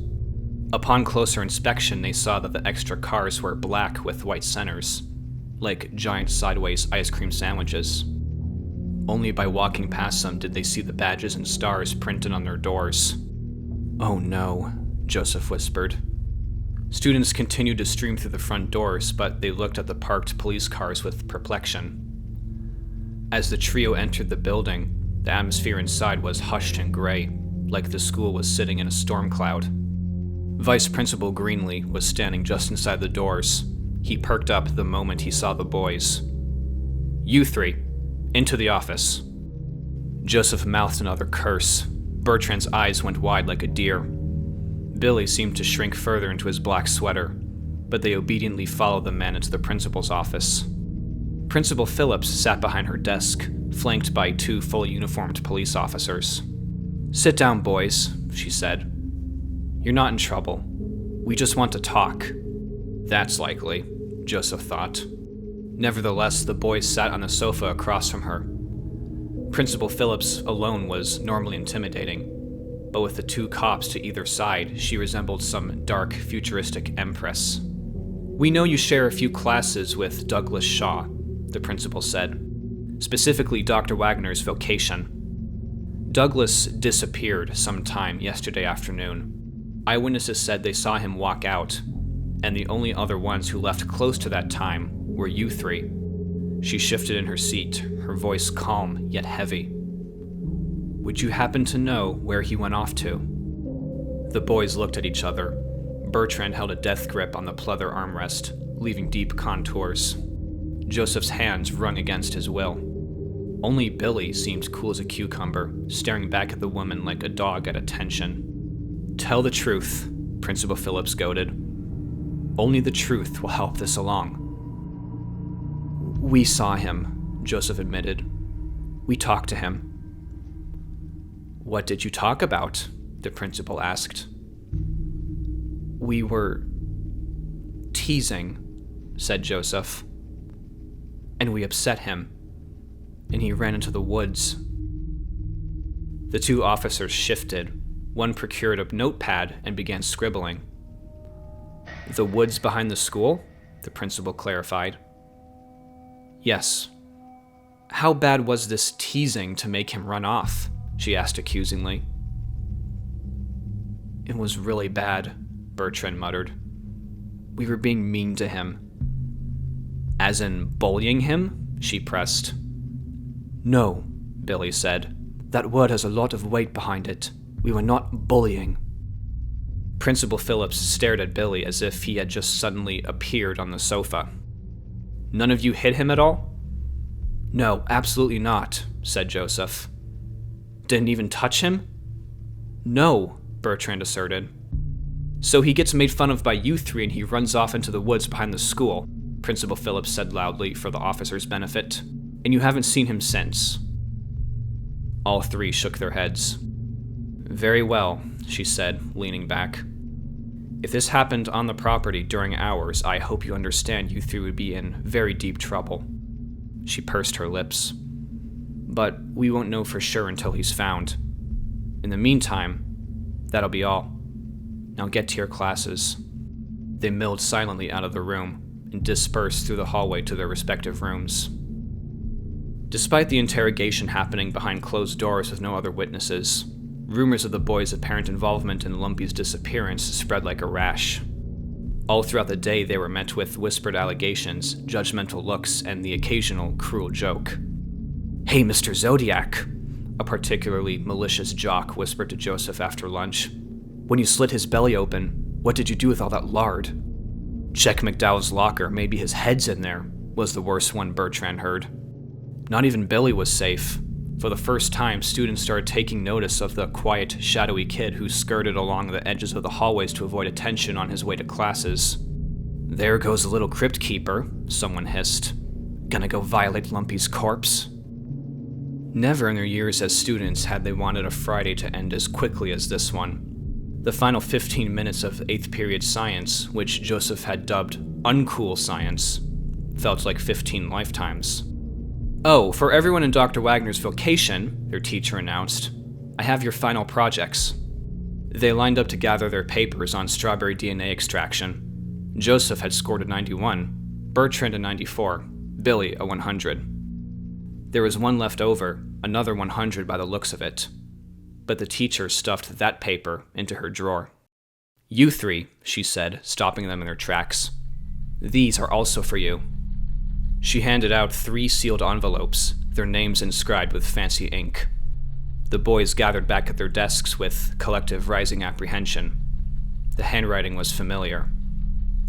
Upon closer inspection, they saw that the extra cars were black with white centers, like giant sideways ice cream sandwiches. Only by walking past them did they see the badges and stars printed on their doors. "Oh no," Joseph whispered. Students continued to stream through the front doors, but they looked at the parked police cars with perplexion. As the trio entered the building, the atmosphere inside was hushed and gray, like the school was sitting in a storm cloud. Vice Principal Greenlee was standing just inside the doors. He perked up the moment he saw the boys. "You three, into the office." Joseph mouthed another curse. Bertrand's eyes went wide like a deer. Billy seemed to shrink further into his black sweater, but they obediently followed the man into the principal's office. Principal Phillips sat behind her desk, flanked by 2 fully uniformed police officers. "Sit down, boys," she said. "You're not in trouble. We just want to talk." That's likely, Joseph thought. Nevertheless, the boys sat on a sofa across from her. Principal Phillips alone was normally intimidating, but with the 2 cops to either side, she resembled some dark, futuristic empress. "We know you share a few classes with Douglas Shaw," the principal said, "specifically Dr. Wagner's vocation. Douglas disappeared sometime yesterday afternoon. Eyewitnesses said they saw him walk out, and the only other ones who left close to that time were you 3. She shifted in her seat, her voice calm yet heavy. "Would you happen to know where he went off to?" The boys looked at each other. Bertrand held a death grip on the pleather armrest, leaving deep contours. Joseph's hands wrung against his will. Only Billy seemed cool as a cucumber, staring back at the woman like a dog at attention. "Tell the truth," Principal Phillips goaded. Only the truth will help this along. We saw him, Joseph admitted. We talked to him. What did you talk about? The principal asked. We were teasing, said Joseph. And we upset him, and he ran into the woods. The two officers shifted. One procured a notepad and began scribbling. The woods behind the school? The principal clarified. Yes. How bad was this teasing to make him run off? She asked accusingly. It was really bad, Bertrand muttered. We were being mean to him. As in bullying him? She pressed. No, Billy said. That word has a lot of weight behind it. We were not bullying. Principal Phillips stared at Billy as if he had just suddenly appeared on the sofa. None of you hit him at all? No, absolutely not, said Joseph. Didn't even touch him? No, Bertrand asserted. So he gets made fun of by you three and he runs off into the woods behind the school, Principal Phillips said loudly for the officers' benefit. And you haven't seen him since. All three shook their heads. Very well, she said, leaning back. If this happened on the property during hours, I hope you understand you three would be in very deep trouble. She pursed her lips. But we won't know for sure until he's found. In the meantime, that'll be all. Now get to your classes. They milled silently out of the room and dispersed through the hallway to their respective rooms. Despite the interrogation happening behind closed doors with no other witnesses, rumors of the boys' apparent involvement in Lumpy's disappearance spread like a rash. All throughout the day, they were met with whispered allegations, judgmental looks, and the occasional cruel joke. Hey, Mr. Zodiac, a particularly malicious jock whispered to Joseph after lunch. When you slit his belly open, what did you do with all that lard? Check McDowell's locker, maybe his head's in there, was the worst one Bertrand heard. Not even Billy was safe. For the first time, students started taking notice of the quiet, shadowy kid who skirted along the edges of the hallways to avoid attention on his way to classes. There goes the little crypt keeper, someone hissed. Gonna go violate Lumpy's corpse? Never in their years as students had they wanted a Friday to end as quickly as this one. The final 15 minutes of 8th period science, which Joseph had dubbed uncool science, felt like 15 lifetimes. Oh, for everyone in Dr. Wagner's vocation, their teacher announced, I have your final projects. They lined up to gather their papers on strawberry DNA extraction. Joseph had scored a 91, Bertrand a 94, Billy a 100. There was one left over, another 100 by the looks of it. But the teacher stuffed that paper into her drawer. You three, she said, stopping them in their tracks. These are also for you. She handed out 3 sealed envelopes, their names inscribed with fancy ink. The boys gathered back at their desks with collective rising apprehension. The handwriting was familiar.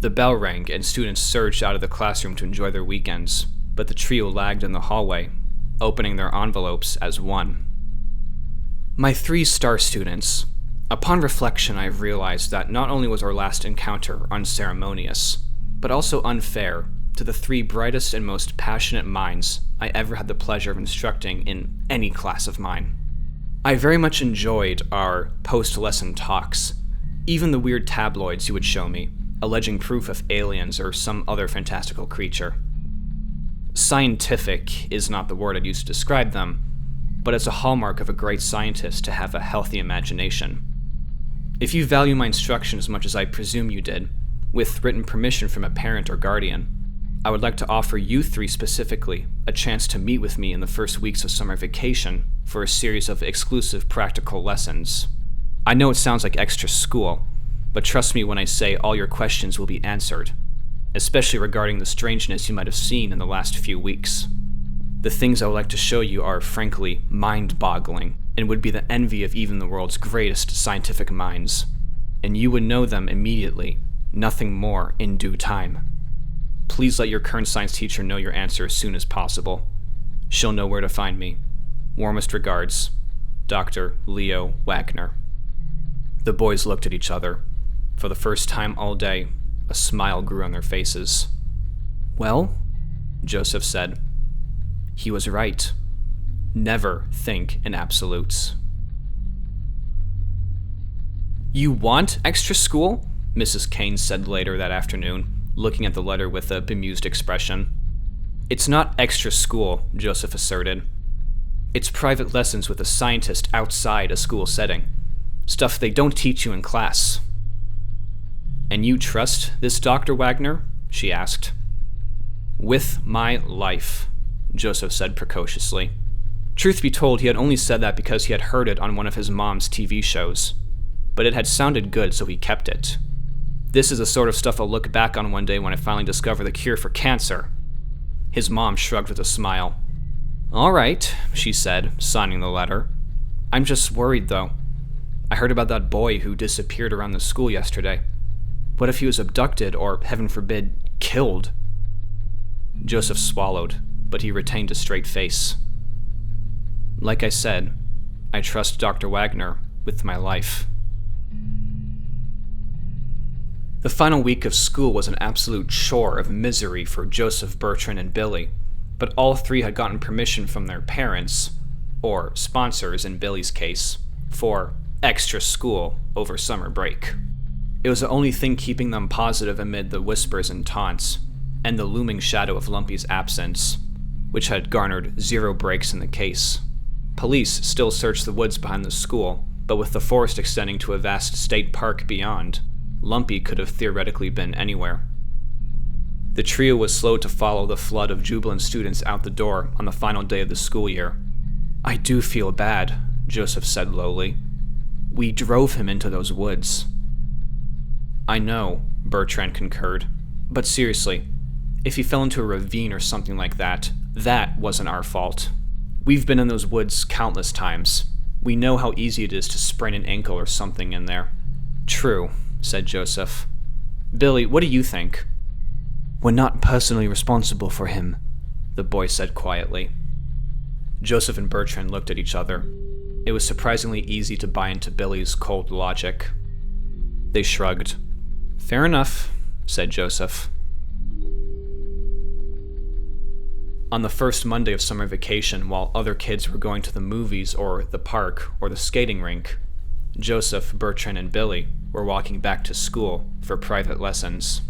The bell rang and students surged out of the classroom to enjoy their weekends, but the trio lagged in the hallway, opening their envelopes as one. My 3 star students. Upon reflection, I have realized that not only was our last encounter unceremonious, but also unfair to the 3 brightest and most passionate minds I ever had the pleasure of instructing in any class of mine. I very much enjoyed our post-lesson talks, even the weird tabloids you would show me, alleging proof of aliens or some other fantastical creature. Scientific is not the word I'd use to describe them, but it's a hallmark of a great scientist to have a healthy imagination. If you value my instruction as much as I presume you did, with written permission from a parent or guardian, I would like to offer you 3 specifically a chance to meet with me in the first weeks of summer vacation for a series of exclusive practical lessons. I know it sounds like extra school, but trust me when I say all your questions will be answered, especially regarding the strangeness you might have seen in the last few weeks. The things I would like to show you are, frankly, mind-boggling, and would be the envy of even the world's greatest scientific minds. And you would know them immediately, nothing more in due time. Please let your current science teacher know your answer as soon as possible. She'll know where to find me. Warmest regards, Dr. Leo Wagner. The boys looked at each other. For the first time all day, A smile grew on their faces. "Well," Joseph said, "he was right. Never think in absolutes." "You want extra school?" Mrs. Kane said later that afternoon, looking at the letter with a bemused expression. "It's not extra school," Joseph asserted. "It's private lessons with a scientist outside a school setting. Stuff they don't teach you in class." "And you trust this Dr. Wagner?" she asked. "With my life," Joseph said precociously. Truth be told, he had only said that because he had heard it on one of his mom's TV shows. But it had sounded good, so he kept it. "This is the sort of stuff I'll look back on one day when I finally discover the cure for cancer." His mom shrugged with a smile. "All right," she said, signing the letter. "I'm just worried, though. I heard about that boy who disappeared around the school yesterday. What if he was abducted or, heaven forbid, killed?" Joseph swallowed, but he retained a straight face. "Like I said, I trust Dr. Wagner with my life." The final week of school was an absolute chore of misery for Joseph, Bertrand, and Billy, but all three had gotten permission from their parents, or sponsors in Billy's case, for extra school over summer break. It was the only thing keeping them positive amid the whispers and taunts, and the looming shadow of Lumpy's absence, which had garnered 0 breaks in the case. Police still searched the woods behind the school, but with the forest extending to a vast state park beyond, Lumpy could have theoretically been anywhere. The trio was slow to follow the flood of jubilant students out the door on the final day of the school year. "I do feel bad," Joseph said lowly. "We drove him into those woods." "I know," Bertrand concurred. "But seriously, if he fell into a ravine or something like that, that wasn't our fault. We've been in those woods countless times. We know how easy it is to sprain an ankle or something in there." "True," said Joseph. "Billy, what do you think?" "We're not personally responsible for him," the boy said quietly. Joseph and Bertrand looked at each other. It was surprisingly easy to buy into Billy's cold logic. They shrugged. "Fair enough," said Joseph. On the first Monday of summer vacation, while other kids were going to the movies or the park or the skating rink, Joseph, Bertrand, and Billy were walking back to school for private lessons.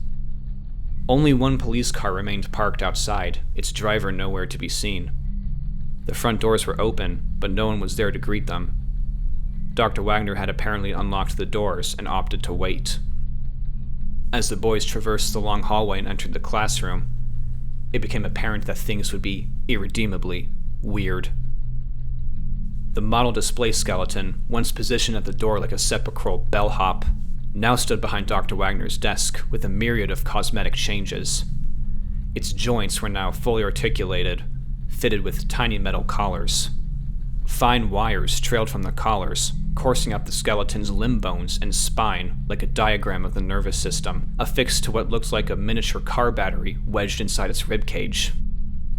Only one police car remained parked outside, its driver nowhere to be seen. The front doors were open, but no one was there to greet them. Dr. Wagner had apparently unlocked the doors and opted to wait. As the boys traversed the long hallway and entered the classroom, it became apparent that things would be irredeemably weird. The model display skeleton, once positioned at the door like a sepulchral bellhop, now stood behind Dr. Wagner's desk with a myriad of cosmetic changes. Its joints were now fully articulated, fitted with tiny metal collars. Fine wires trailed from the collars, coursing up the skeleton's limb bones and spine like a diagram of the nervous system, affixed to what looked like a miniature car battery wedged inside its ribcage.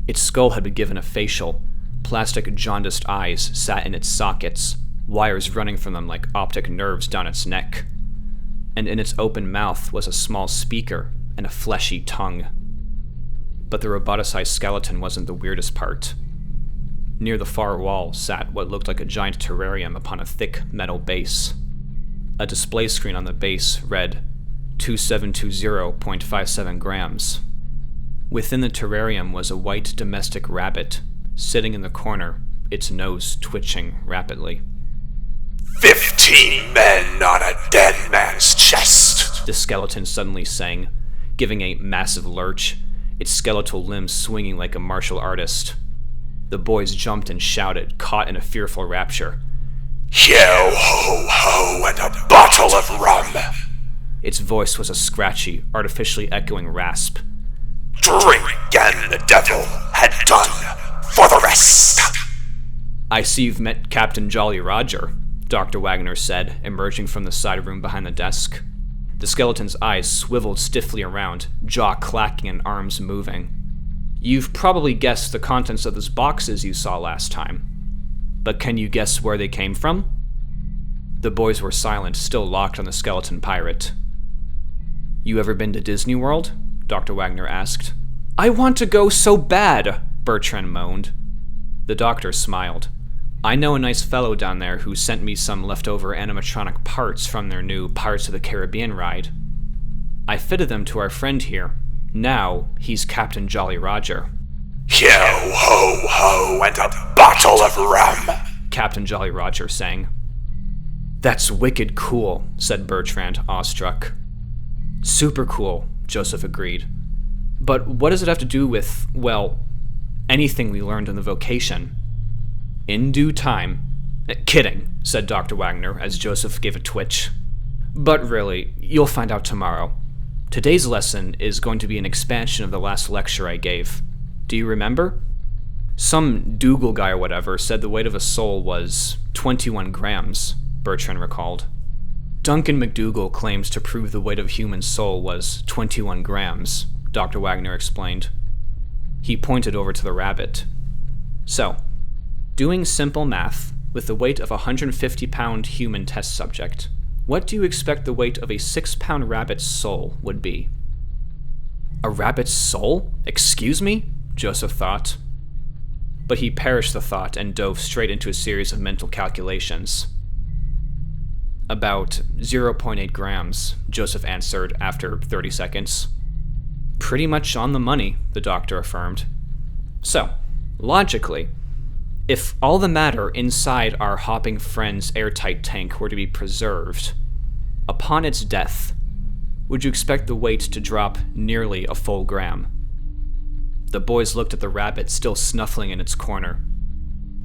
Its skull had been given a facial. Plastic jaundiced eyes sat in its sockets, wires running from them like optic nerves down its neck. And in its open mouth was a small speaker and a fleshy tongue. But the roboticized skeleton wasn't the weirdest part. Near the far wall sat what looked like a giant terrarium upon a thick metal base. A display screen on the base read 2720.57 grams. Within the terrarium was a white domestic rabbit, sitting in the corner, its nose twitching rapidly. 15 men on a dead man's chest, the skeleton suddenly sang, giving a massive lurch, its skeletal limbs swinging like a martial artist. The boys jumped and shouted, caught in a fearful rapture. Yo ho ho and a bottle of rum. Its voice was a scratchy, artificially echoing rasp. Drink and the devil had done for the rest. I see you've met Captain Jolly Roger, Dr. Wagner said, emerging from the side room behind the desk. The skeleton's eyes swiveled stiffly around, jaw clacking and arms moving. You've probably guessed the contents of those boxes you saw last time. But can you guess where they came from? The boys were silent, still locked on the skeleton pirate. You ever been to Disney World? Dr. Wagner asked. I want to go so bad, Bertrand moaned. The doctor smiled. I know a nice fellow down there who sent me some leftover animatronic parts from their new Pirates of the Caribbean ride. I fitted them to our friend here. Now he's Captain Jolly Roger. Yo ho ho and a bottle of rum, Captain Jolly Roger sang. That's wicked cool, said Bertrand, awestruck. Super cool, Joseph agreed. But what does it have to do with, well, anything we learned in the vocation? In due time. Kidding, said Dr. Wagner as Joseph gave a twitch. But really, you'll find out tomorrow. Today's lesson is going to be an expansion of the last lecture I gave. Do you remember? Some Dougal guy or whatever said the weight of a soul was 21 grams, Bertrand recalled. Duncan McDougal claims to prove the weight of a human soul was 21 grams, Dr. Wagner explained. He pointed over to the rabbit. So, doing simple math, with the weight of a 150-pound human test subject, what do you expect the weight of a 6-pound rabbit's soul would be? A rabbit's soul? Excuse me? Joseph thought. But he perished the thought and dove straight into a series of mental calculations. About 0.8 grams, Joseph answered after 30 seconds. Pretty much on the money, the doctor affirmed. So, logically, if all the matter inside our hopping friend's airtight tank were to be preserved, upon its death, would you expect the weight to drop nearly a full gram? The boys looked at the rabbit still snuffling in its corner.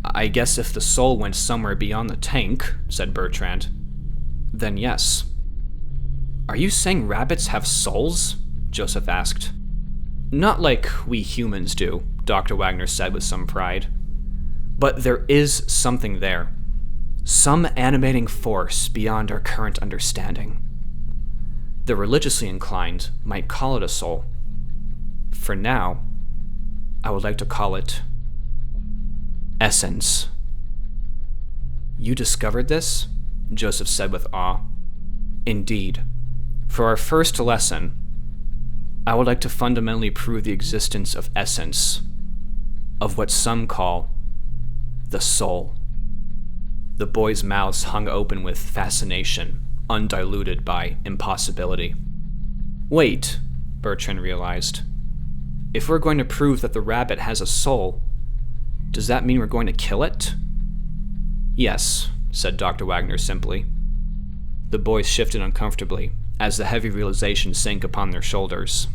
I guess if the soul went somewhere beyond the tank, said Bertrand, then yes. Are you saying rabbits have souls? Joseph asked. Not like we humans do, Dr. Wagner said with some pride. But there is something there. Some animating force beyond our current understanding. The religiously inclined might call it a soul. For now, I would like to call it essence. You discovered this? Joseph said with awe. Indeed. For our first lesson, I would like to fundamentally prove the existence of essence, of what some call the soul. The boys' mouths hung open with fascination, undiluted by impossibility. Wait, Bertrand realized. If we're going to prove that the rabbit has a soul, does that mean we're going to kill it? Yes, said Dr. Wagner simply. The boys shifted uncomfortably as the heavy realization sank upon their shoulders.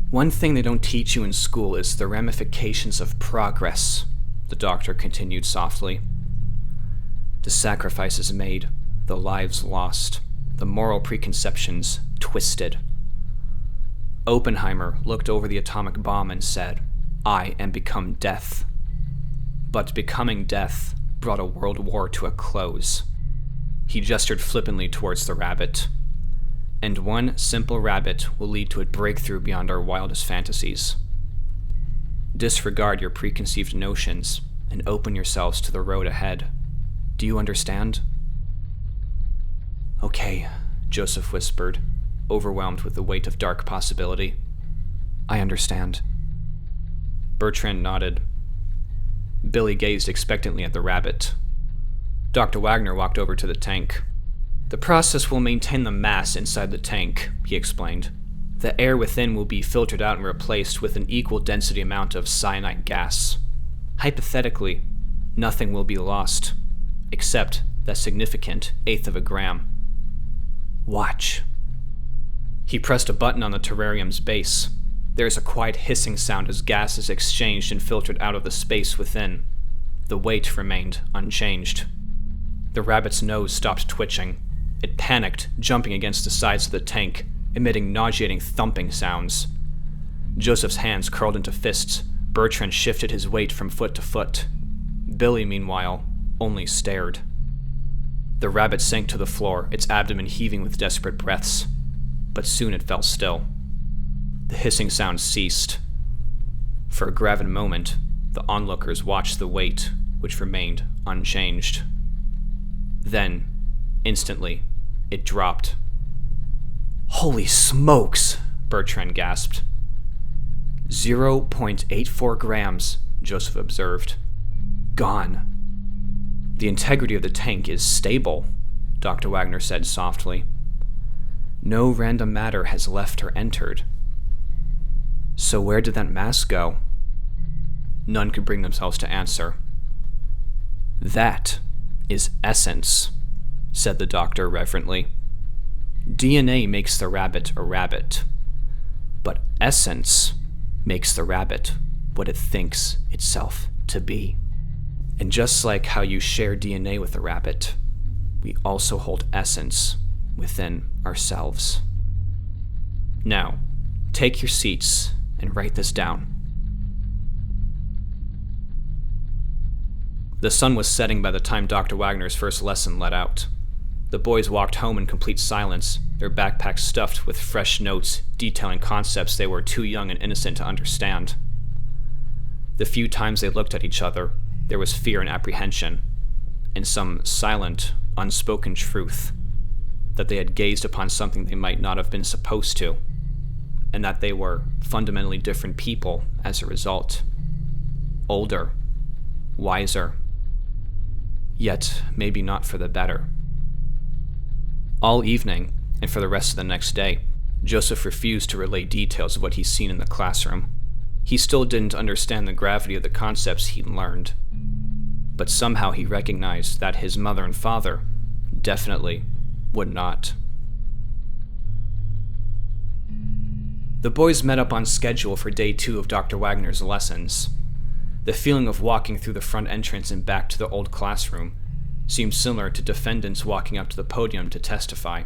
One thing they don't teach you in school is the ramifications of progress, the doctor continued softly. The sacrifices made, the lives lost, the moral preconceptions twisted. Oppenheimer looked over the atomic bomb and said, I am become death. But becoming death brought a world war to a close. He gestured flippantly towards the rabbit. And one simple rabbit will lead to a breakthrough beyond our wildest fantasies. Disregard your preconceived notions and open yourselves to the road ahead. Do you understand? Okay, Joseph whispered, overwhelmed with the weight of dark possibility. I understand. Bertrand nodded. Billy gazed expectantly at the rabbit. Dr. Wagner walked over to the tank. The process will maintain the mass inside the tank, he explained. The air within will be filtered out and replaced with an equal density amount of cyanide gas. Hypothetically, nothing will be lost, except that significant eighth of a gram. Watch. He pressed a button on the terrarium's base. There is a quiet hissing sound as gas is exchanged and filtered out of the space within. The weight remained unchanged. The rabbit's nose stopped twitching. It panicked, jumping against the sides of the tank, emitting nauseating thumping sounds. Joseph's hands curled into fists. Bertrand shifted his weight from foot to foot. Billy, meanwhile, only stared. The rabbit sank to the floor, its abdomen heaving with desperate breaths. But soon it fell still. The hissing sound ceased. For a gravid moment, the onlookers watched the weight, which remained unchanged. Then, instantly, it dropped. Holy smokes, Bertrand gasped. 0.84 grams, Joseph observed. Gone. The integrity of the tank is stable, Dr. Wagner said softly. No random matter has left or entered. So where did that mass go? None could bring themselves to answer. That is essence, said the doctor reverently. DNA makes the rabbit a rabbit, but essence makes the rabbit what it thinks itself to be. And just like how you share DNA with a rabbit, we also hold essence within ourselves. Now, take your seats and write this down. The sun was setting by the time Dr. Wagner's first lesson let out. The boys walked home in complete silence, their backpacks stuffed with fresh notes detailing concepts they were too young and innocent to understand. The few times they looked at each other, there was fear and apprehension, and some silent, unspoken truth that they had gazed upon something they might not have been supposed to, and that they were fundamentally different people as a result. Older, wiser, yet maybe not for the better. All evening, and for the rest of the next day, Joseph refused to relay details of what he'd seen in the classroom. He still didn't understand the gravity of the concepts he'd learned, but somehow he recognized that his mother and father definitely would not. The boys met up on schedule for day 2 of Dr. Wagner's lessons. The feeling of walking through the front entrance and back to the old classroom seemed similar to defendants walking up to the podium to testify.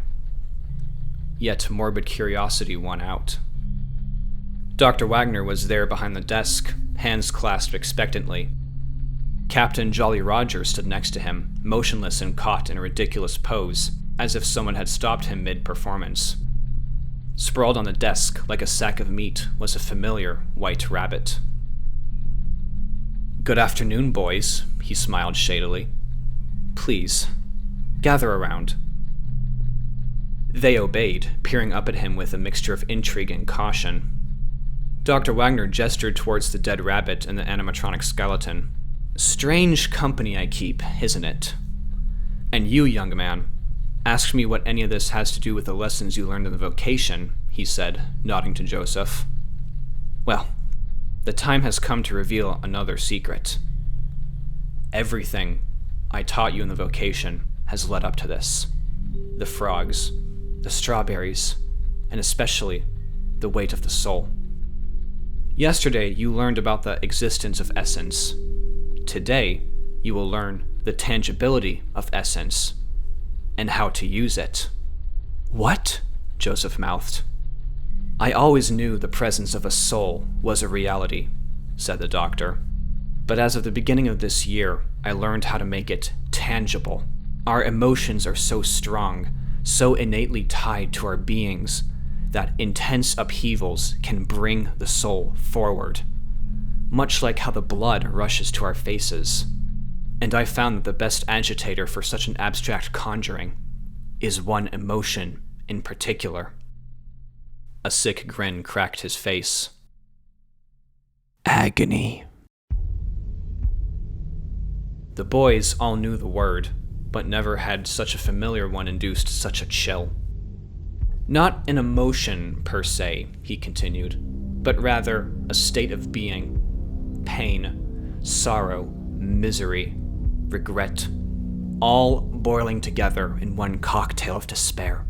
Yet morbid curiosity won out. Dr. Wagner was there behind the desk, hands clasped expectantly. Captain Jolly Roger stood next to him, motionless and caught in a ridiculous pose, as if someone had stopped him mid-performance. Sprawled on the desk like a sack of meat was a familiar white rabbit. "Good afternoon, boys," he smiled shadily. "Please, gather around." They obeyed, peering up at him with a mixture of intrigue and caution. Dr. Wagner gestured towards the dead rabbit and the animatronic skeleton. "Strange company I keep, isn't it? And you, young man, asked me what any of this has to do with the lessons you learned in the vocation," he said, nodding to Joseph. "Well, the time has come to reveal another secret. Everything I taught you in the vocation has led up to this. The frogs, the strawberries, and especially the weight of the soul. Yesterday, you learned about the existence of essence. Today, you will learn the tangibility of essence and how to use it." "What?" Joseph mouthed. "I always knew the presence of a soul was a reality," said the doctor. "But as of the beginning of this year, I learned how to make it tangible. Our emotions are so strong, so innately tied to our beings, that intense upheavals can bring the soul forward, much like how the blood rushes to our faces. And I found that the best agitator for such an abstract conjuring is one emotion in particular." A sick grin cracked his face. "Agony." The boys all knew the word, but never had such a familiar one induced such a chill. "Not an emotion, per se," he continued, "but rather a state of being. Pain, sorrow, misery, regret, all boiling together in one cocktail of despair.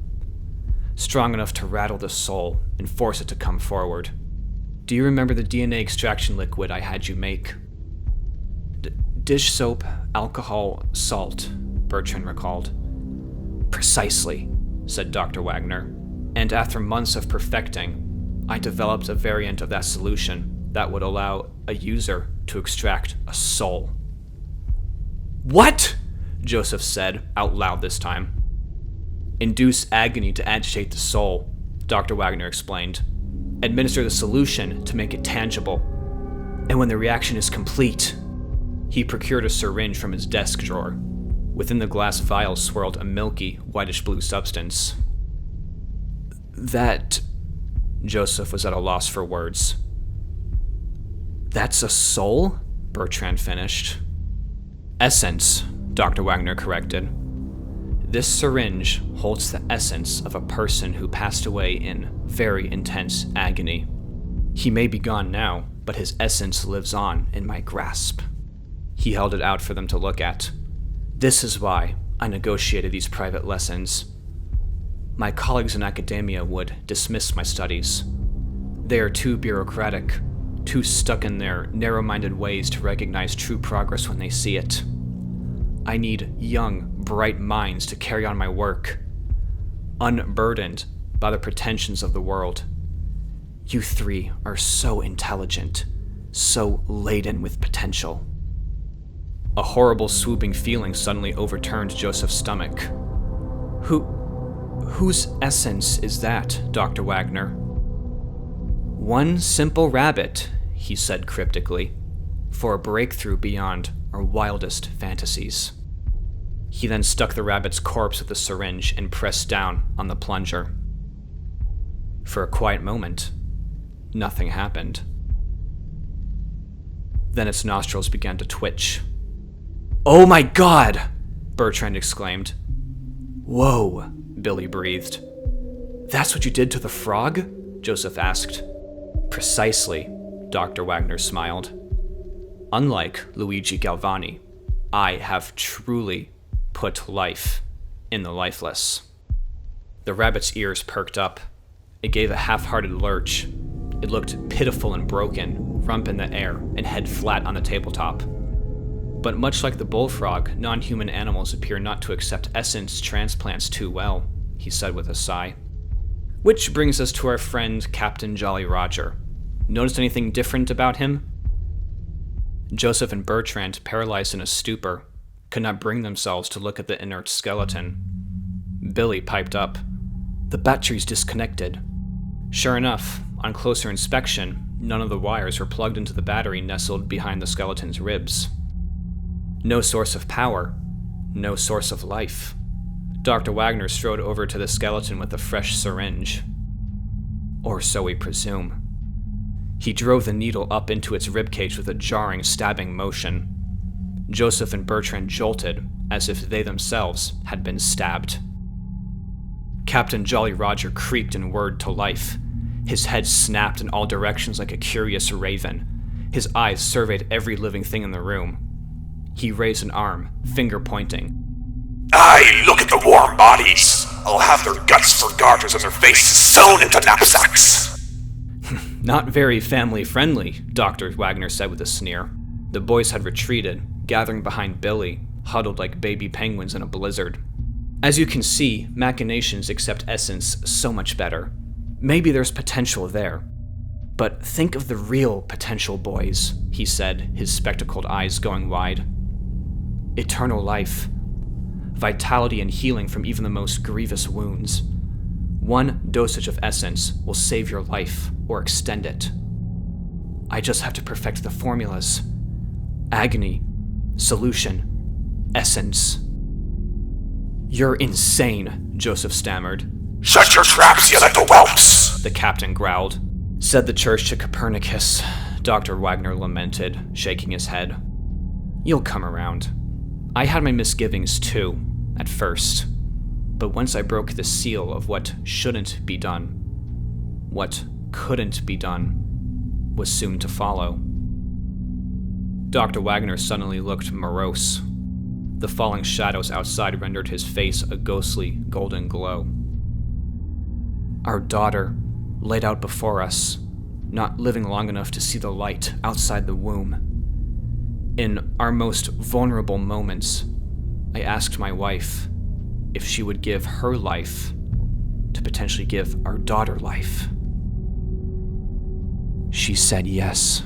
Strong enough to rattle the soul and force it to come forward. Do you remember the DNA extraction liquid I had you make?" Dish soap, alcohol, salt," Bertrand recalled. "Precisely," said Dr. Wagner. "And after months of perfecting, I developed a variant of that solution that would allow a user to extract a soul." "What?" Joseph said, out loud this time. "Induce agony to agitate the soul," Dr. Wagner explained. "Administer the solution to make it tangible. And when the reaction is complete..." He procured a syringe from his desk drawer. Within the glass vial swirled a milky, whitish-blue substance. That... Joseph was at a loss for words. That's a soul? Bertrand finished. Essence, Dr. Wagner corrected. This syringe holds the essence of a person who passed away in very intense agony. He may be gone now, but his essence lives on in my grasp. He held it out for them to look at. This is why I negotiated these private lessons. My colleagues in academia would dismiss my studies. They are too bureaucratic, too stuck in their narrow-minded ways to recognize true progress when they see it. I need young, bright minds to carry on my work, unburdened by the pretensions of the world. You three are so intelligent, so laden with potential. A horrible swooping feeling suddenly overturned Joseph's stomach. Whose essence is that, Dr. Wagner? One simple rabbit, he said cryptically, for a breakthrough beyond our wildest fantasies. He then stuck the rabbit's corpse with the syringe and pressed down on the plunger. For a quiet moment, nothing happened. Then its nostrils began to twitch. "Oh my God!" Bertrand exclaimed. "Whoa," Billy breathed. "That's what you did to the frog?" Joseph asked. "Precisely," Dr. Wagner smiled. "Unlike Luigi Galvani, I have truly put life in the lifeless." The rabbit's ears perked up. It gave a half-hearted lurch. It looked pitiful and broken, rump in the air, and head flat on the tabletop. But much like the bullfrog, non-human animals appear not to accept essence transplants too well, he said with a sigh. Which brings us to our friend Captain Jolly Roger. Noticed anything different about him? Joseph and Bertrand, paralyzed in a stupor, could not bring themselves to look at the inert skeleton. Billy piped up. "The battery's disconnected." Sure enough, on closer inspection, none of the wires were plugged into the battery nestled behind the skeleton's ribs. No source of power, no source of life. Dr. Wagner strode over to the skeleton with a fresh syringe. Or so we presume. He drove the needle up into its ribcage with a jarring, stabbing motion. Joseph and Bertrand jolted, as if they themselves had been stabbed. Captain Jolly Roger creaked and whirred to life. His head snapped in all directions like a curious raven. His eyes surveyed every living thing in the room. He raised an arm, finger pointing. Aye, look at the warm bodies. I'll have their guts for garters and their faces sewn into knapsacks. Not very family-friendly, Dr. Wagner said with a sneer. The boys had retreated, gathering behind Billy, huddled like baby penguins in a blizzard. As you can see, machinations accept essence so much better. Maybe there's potential there. But think of the real potential, boys, he said, his spectacled eyes going wide. Eternal life. Vitality and healing from even the most grievous wounds. One dosage of essence will save your life or extend it. I just have to perfect the formulas. Agony. Solution. Essence. You're insane, Joseph stammered. Shut your traps, you little whelps, the captain growled. Said the church to Copernicus, Dr. Wagner lamented, shaking his head. You'll come around. I had my misgivings too, at first. But once I broke the seal of what shouldn't be done, what couldn't be done, was soon to follow. Dr. Wagner suddenly looked morose. The falling shadows outside rendered his face a ghostly golden glow. Our daughter, laid out before us, not living long enough to see the light outside the womb. In our most vulnerable moments, I asked my wife if she would give her life to potentially give our daughter life. She said yes.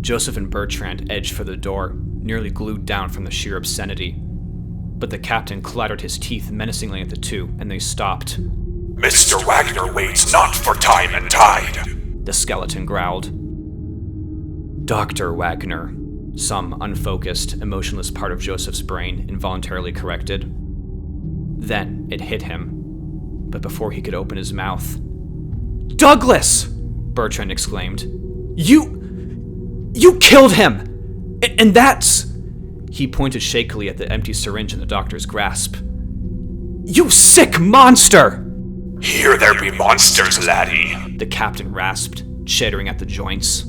Joseph and Bertrand edged for the door, nearly glued down from the sheer obscenity. But the captain clattered his teeth menacingly at the two, and they stopped. Mr. Wagner waits not for time and tide, the skeleton growled. Dr. Wagner, some unfocused, emotionless part of Joseph's brain involuntarily corrected. Then it hit him. but before he could open his mouth... "Douglas!" Bertrand exclaimed. You killed him! And that's..." He pointed shakily at the empty syringe in the doctor's grasp. "You sick monster!" "Here there be monsters, laddie," the captain rasped, chattering at the joints.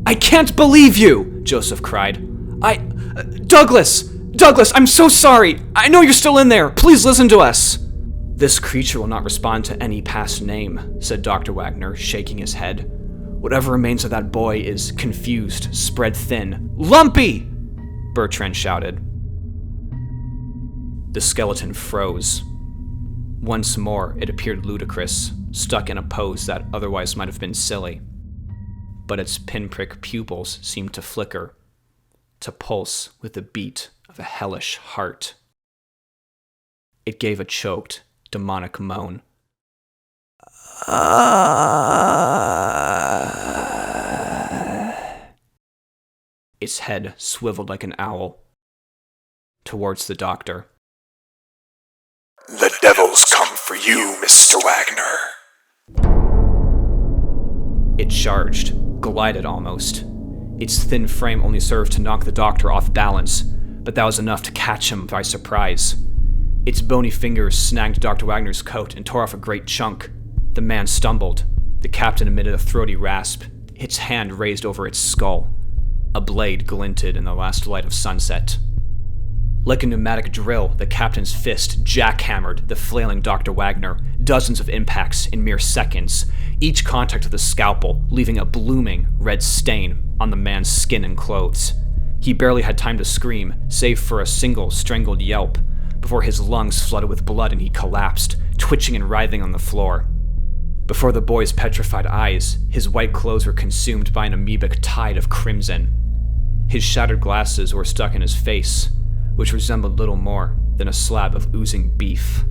"I can't believe you!" Joseph cried. Douglas, I'm so sorry! I know you're still in there! Please listen to us!" "This creature will not respond to any past name," said Dr. Wagner, shaking his head. "Whatever remains of that boy is confused, spread thin." "Lumpy!" Bertrand shouted. The skeleton froze. Once more, it appeared ludicrous, stuck in a pose that otherwise might have been silly. But its pinprick pupils seemed to flicker, to pulse with the beat of a hellish heart. It gave a choked, demonic moan. Its head swiveled like an owl. Towards the doctor. "The devil's come for you, Mr. Wagner." It charged, glided almost. Its thin frame only served to knock the doctor off balance, but that was enough to catch him by surprise. Its bony fingers snagged Dr. Wagner's coat and tore off a great chunk. The man stumbled. The captain emitted a throaty rasp, its hand raised over its skull. A blade glinted in the last light of sunset. Like a pneumatic drill, the captain's fist jackhammered the flailing Dr. Wagner, dozens of impacts in mere seconds, each contact with the scalpel leaving a blooming red stain on the man's skin and clothes. He barely had time to scream, save for a single strangled yelp, before his lungs flooded with blood and he collapsed, twitching and writhing on the floor. Before the boy's petrified eyes, his white clothes were consumed by an amoebic tide of crimson. His shattered glasses were stuck in his face, which resembled little more than a slab of oozing beef.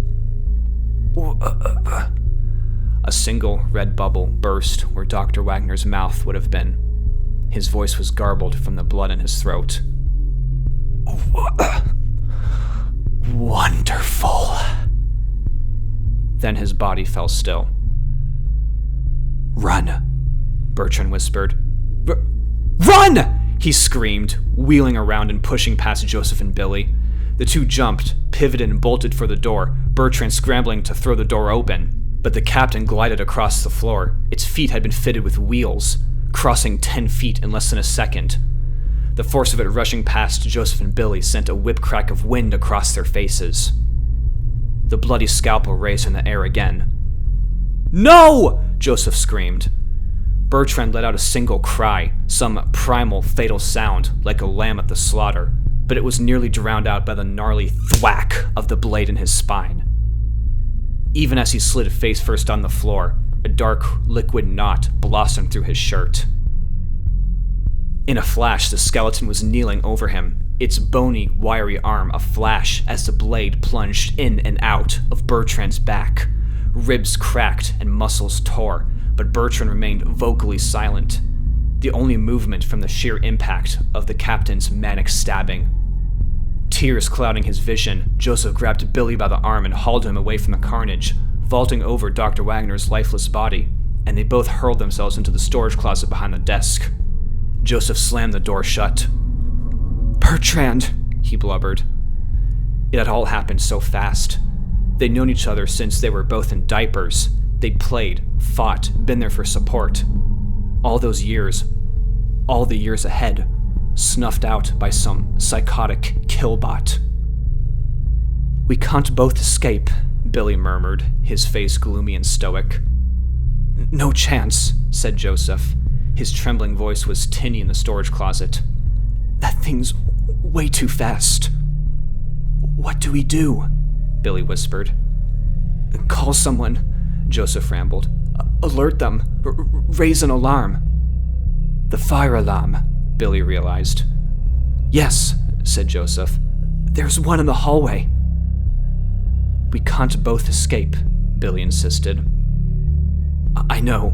A single red bubble burst where Dr. Wagner's mouth would have been. His voice was garbled from the blood in his throat. "Wonderful." Then his body fell still. "Run," Bertrand whispered. "Run!" he screamed, wheeling around and pushing past Joseph and Billy. The two jumped, pivoted, and bolted for the door, Bertrand scrambling to throw the door open. But the captain glided across the floor. Its feet had been fitted with wheels, crossing 10 feet in less than a second. The force of it rushing past Joseph and Billy sent a whip-crack of wind across their faces. The bloody scalpel raised in the air again. "No!" Joseph screamed. Bertrand let out a single cry, some primal, fatal sound, like a lamb at the slaughter, but it was nearly drowned out by the gnarly thwack of the blade in his spine. Even as he slid face first on the floor, a dark, liquid knot blossomed through his shirt. In a flash, the skeleton was kneeling over him, its bony, wiry arm aflash as the blade plunged in and out of Bertrand's back. Ribs cracked and muscles tore, but Bertrand remained vocally silent, the only movement from the sheer impact of the captain's manic stabbing. Tears clouding his vision, Joseph grabbed Billy by the arm and hauled him away from the carnage, vaulting over Dr. Wagner's lifeless body, and they both hurled themselves into the storage closet behind the desk. Joseph slammed the door shut. "Bertrand," he blubbered. It had all happened so fast. They'd known each other since they were both in diapers. They'd played, fought, been there for support. All those years, all the years ahead, snuffed out by some psychotic killbot. "We can't both escape," Billy murmured, his face gloomy and stoic. "No chance," said Joseph. His trembling voice was tinny in the storage closet. "That thing's way too fast." "What do we do?" Billy whispered. "Call someone," Joseph rambled. "Alert them. Raise an alarm." "The fire alarm," Billy realized. "Yes," said Joseph. "There's one in the hallway." "We can't both escape," Billy insisted. "I know."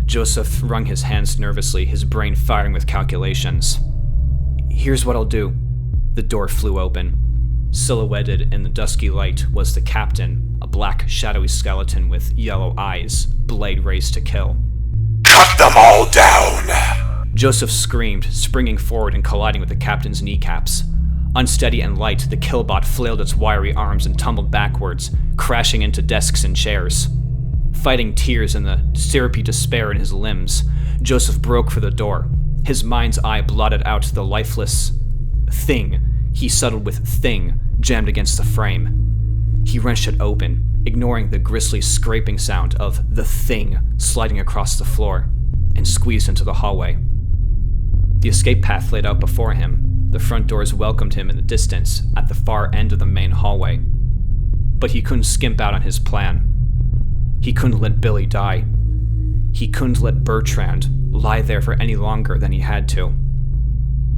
Joseph wrung his hands nervously, his brain firing with calculations. "Here's what I'll do." The door flew open. Silhouetted in the dusky light was the captain, a black, shadowy skeleton with yellow eyes, blade raised to kill. Cut them all down! Joseph screamed, springing forward and colliding with the captain's kneecaps. Unsteady and light, the killbot flailed its wiry arms and tumbled backwards, crashing into desks and chairs. Fighting tears and the syrupy despair in his limbs, Joseph broke for the door, his mind's eye blotted out the lifeless thing. He settled with thing jammed against the frame. He wrenched it open, ignoring the grisly scraping sound of the thing sliding across the floor, and squeezed into the hallway. The escape path laid out before him. The front doors welcomed him in the distance at the far end of the main hallway. But he couldn't skimp out on his plan. He couldn't let Billy die. He couldn't let Bertrand lie there for any longer than he had to.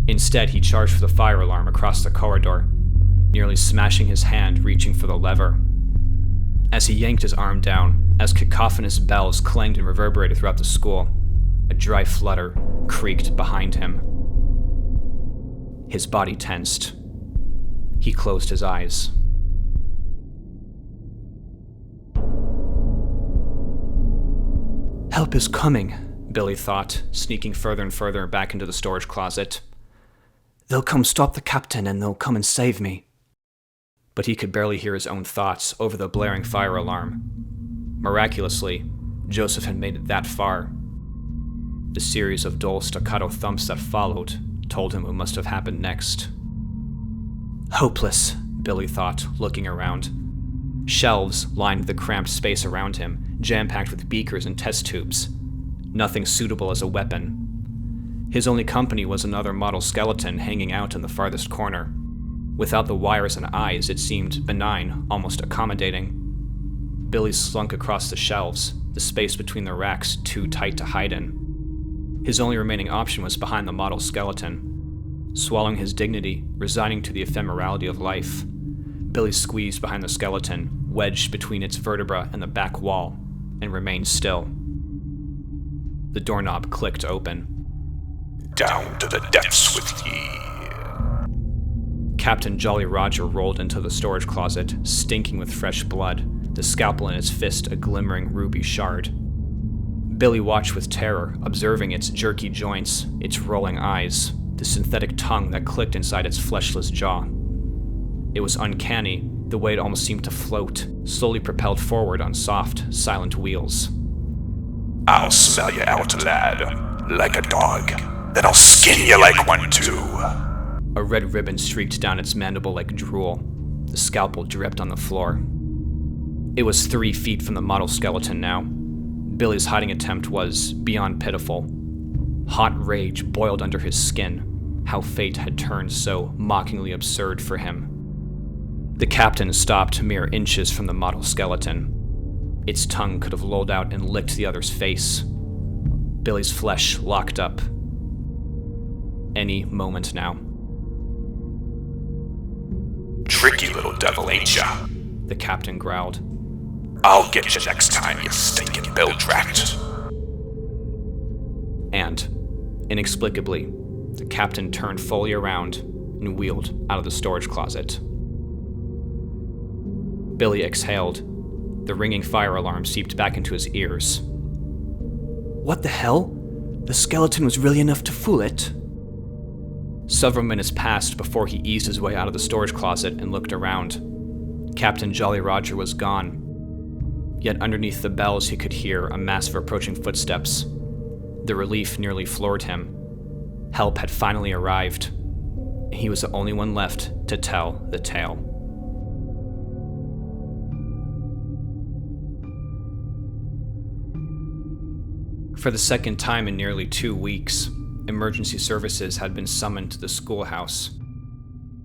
Instead, he charged for the fire alarm across the corridor, nearly smashing his hand reaching for the lever. As he yanked his arm down, as cacophonous bells clanged and reverberated throughout the school, a dry flutter creaked behind him. His body tensed. He closed his eyes. Help is coming, Billy thought, sneaking further and further back into the storage closet. They'll come stop the captain and they'll come and save me. But he could barely hear his own thoughts over the blaring fire alarm. Miraculously, Joseph had made it that far. The series of dull staccato thumps that followed told him what must have happened next. Hopeless, Billy thought, looking around. Shelves lined the cramped space around him, jam-packed with beakers and test tubes. Nothing suitable as a weapon. His only company was another model skeleton hanging out in the farthest corner. Without the wires and eyes, it seemed benign, almost accommodating. Billy slunk across the shelves, the space between the racks too tight to hide in. His only remaining option was behind the model skeleton. Swallowing his dignity, resigning to the ephemerality of life, Billy squeezed behind the skeleton, wedged between its vertebra and the back wall, and remained still. The doorknob clicked open. Down to the depths with ye. Captain Jolly Roger rolled into the storage closet, stinking with fresh blood, the scalpel in his fist a glimmering ruby shard. Billy watched with terror, observing its jerky joints, its rolling eyes, the synthetic tongue that clicked inside its fleshless jaw. It was uncanny, the way it almost seemed to float, slowly propelled forward on soft, silent wheels. I'll smell you out, lad, like a dog. Then I'll skin you like one too. A red ribbon streaked down its mandible like drool. The scalpel dripped on the floor. It was 3 feet from the model skeleton now. Billy's hiding attempt was beyond pitiful. Hot rage boiled under his skin. How fate had turned so mockingly absurd for him. The captain stopped mere inches from the model skeleton. Its tongue could have lolled out and licked the other's face. Billy's flesh locked up. Any moment now. Tricky little devil, ain't ya? The captain growled. I'll get you next time, you stinking bill-tract. And, inexplicably, the captain turned fully around and wheeled out of the storage closet. Billy exhaled. The ringing fire alarm seeped back into his ears. What the hell? The skeleton was really enough to fool it? Several minutes passed before he eased his way out of the storage closet and looked around. Captain Jolly Roger was gone. Yet underneath the bells he could hear a mass of approaching footsteps. The relief nearly floored him. Help had finally arrived. He was the only one left to tell the tale. For the second time in nearly 2 weeks, emergency services had been summoned to the schoolhouse.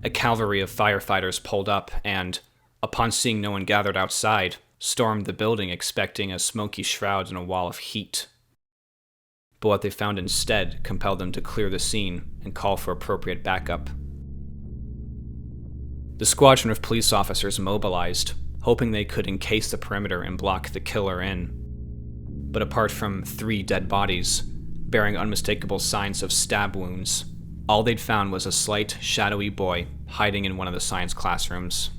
A cavalry of firefighters pulled up and, upon seeing no one gathered outside, stormed the building expecting a smoky shroud and a wall of heat. But what they found instead compelled them to clear the scene and call for appropriate backup. The squadron of police officers mobilized, hoping they could encase the perimeter and block the killer in. But apart from 3 dead bodies, bearing unmistakable signs of stab wounds, All they'd found was a slight, shadowy boy hiding in one of the science classrooms.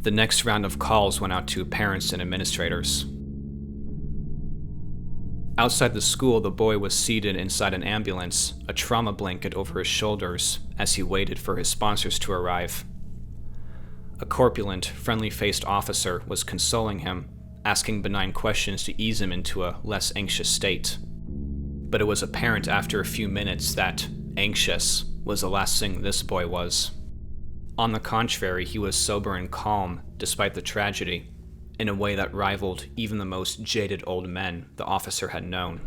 The next round of calls went out to parents and administrators. Outside the school, the boy was seated inside an ambulance, a trauma blanket over his shoulders, as he waited for his sponsors to arrive. A corpulent, friendly-faced officer was consoling him, asking benign questions to ease him into a less anxious state. But it was apparent after a few minutes that anxious was the last thing this boy was. On the contrary, he was sober and calm despite the tragedy, in a way that rivaled even the most jaded old men the officer had known.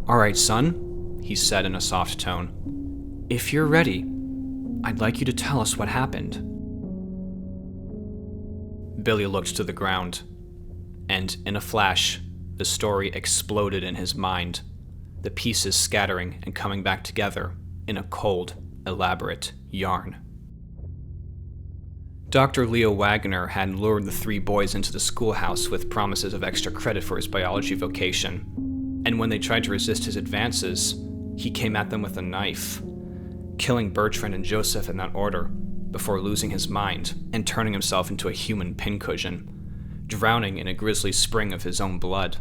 "All right, son," he said in a soft tone. "If you're ready, I'd like you to tell us what happened." Billy looked to the ground, and in a flash, the story exploded in his mind, the pieces scattering and coming back together in a cold, elaborate yarn. Dr. Leo Wagner had lured the three boys into the schoolhouse with promises of extra credit for his biology vocation, and when they tried to resist his advances, he came at them with a knife, killing Bertrand and Joseph in that order, before losing his mind and turning himself into a human pincushion, drowning in a grisly spring of his own blood.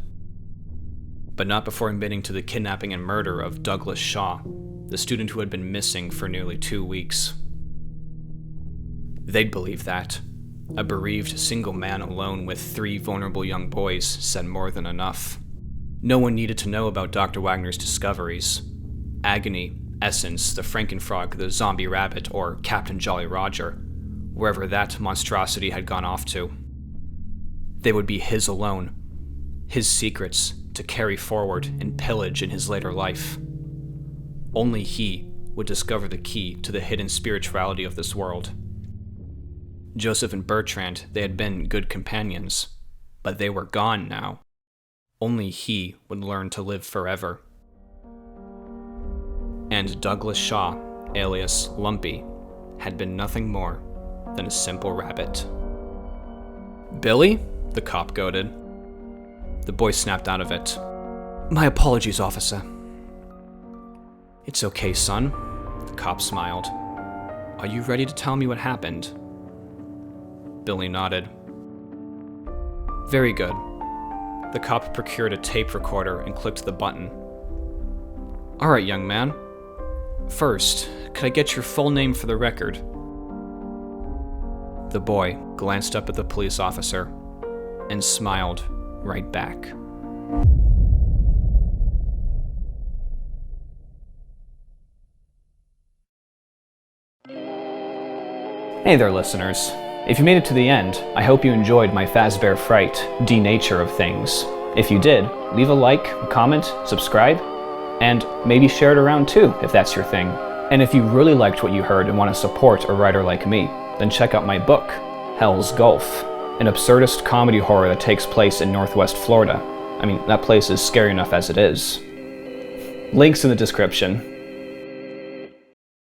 But not before admitting to the kidnapping and murder of Douglas Shaw, the student who had been missing for nearly 2 weeks. They'd believe that. A bereaved single man alone with 3 vulnerable young boys said more than enough. No one needed to know about Dr. Wagner's discoveries. Agony, Essence, the Frankenfrog, the zombie rabbit, or Captain Jolly Roger, wherever that monstrosity had gone off to. They would be his alone, his secrets to carry forward and pillage in his later life. Only he would discover the key to the hidden spirituality of this world. Joseph and Bertrand, they had been good companions, but they were gone now. Only he would learn to live forever. And Douglas Shaw, alias Lumpy, had been nothing more than a simple rabbit. "Billy?" the cop goaded. The boy snapped out of it. "My apologies, officer." "It's okay, son," the cop smiled. "Are you ready to tell me what happened?" Billy nodded. "Very good." The cop procured a tape recorder and clicked the button. "All right, young man. First, could I get your full name for the record?" The boy glanced up at the police officer and smiled right back. Hey there, listeners. If you made it to the end, I hope you enjoyed my Fazbear Fright, Denature of things. If you did, leave a like, a comment, subscribe, and maybe share it around too, if that's your thing. And if you really liked what you heard and want to support a writer like me, then check out my book, Hell's Gulf, an absurdist comedy horror that takes place in Northwest Florida. I mean, that place is scary enough as it is. Links in the description.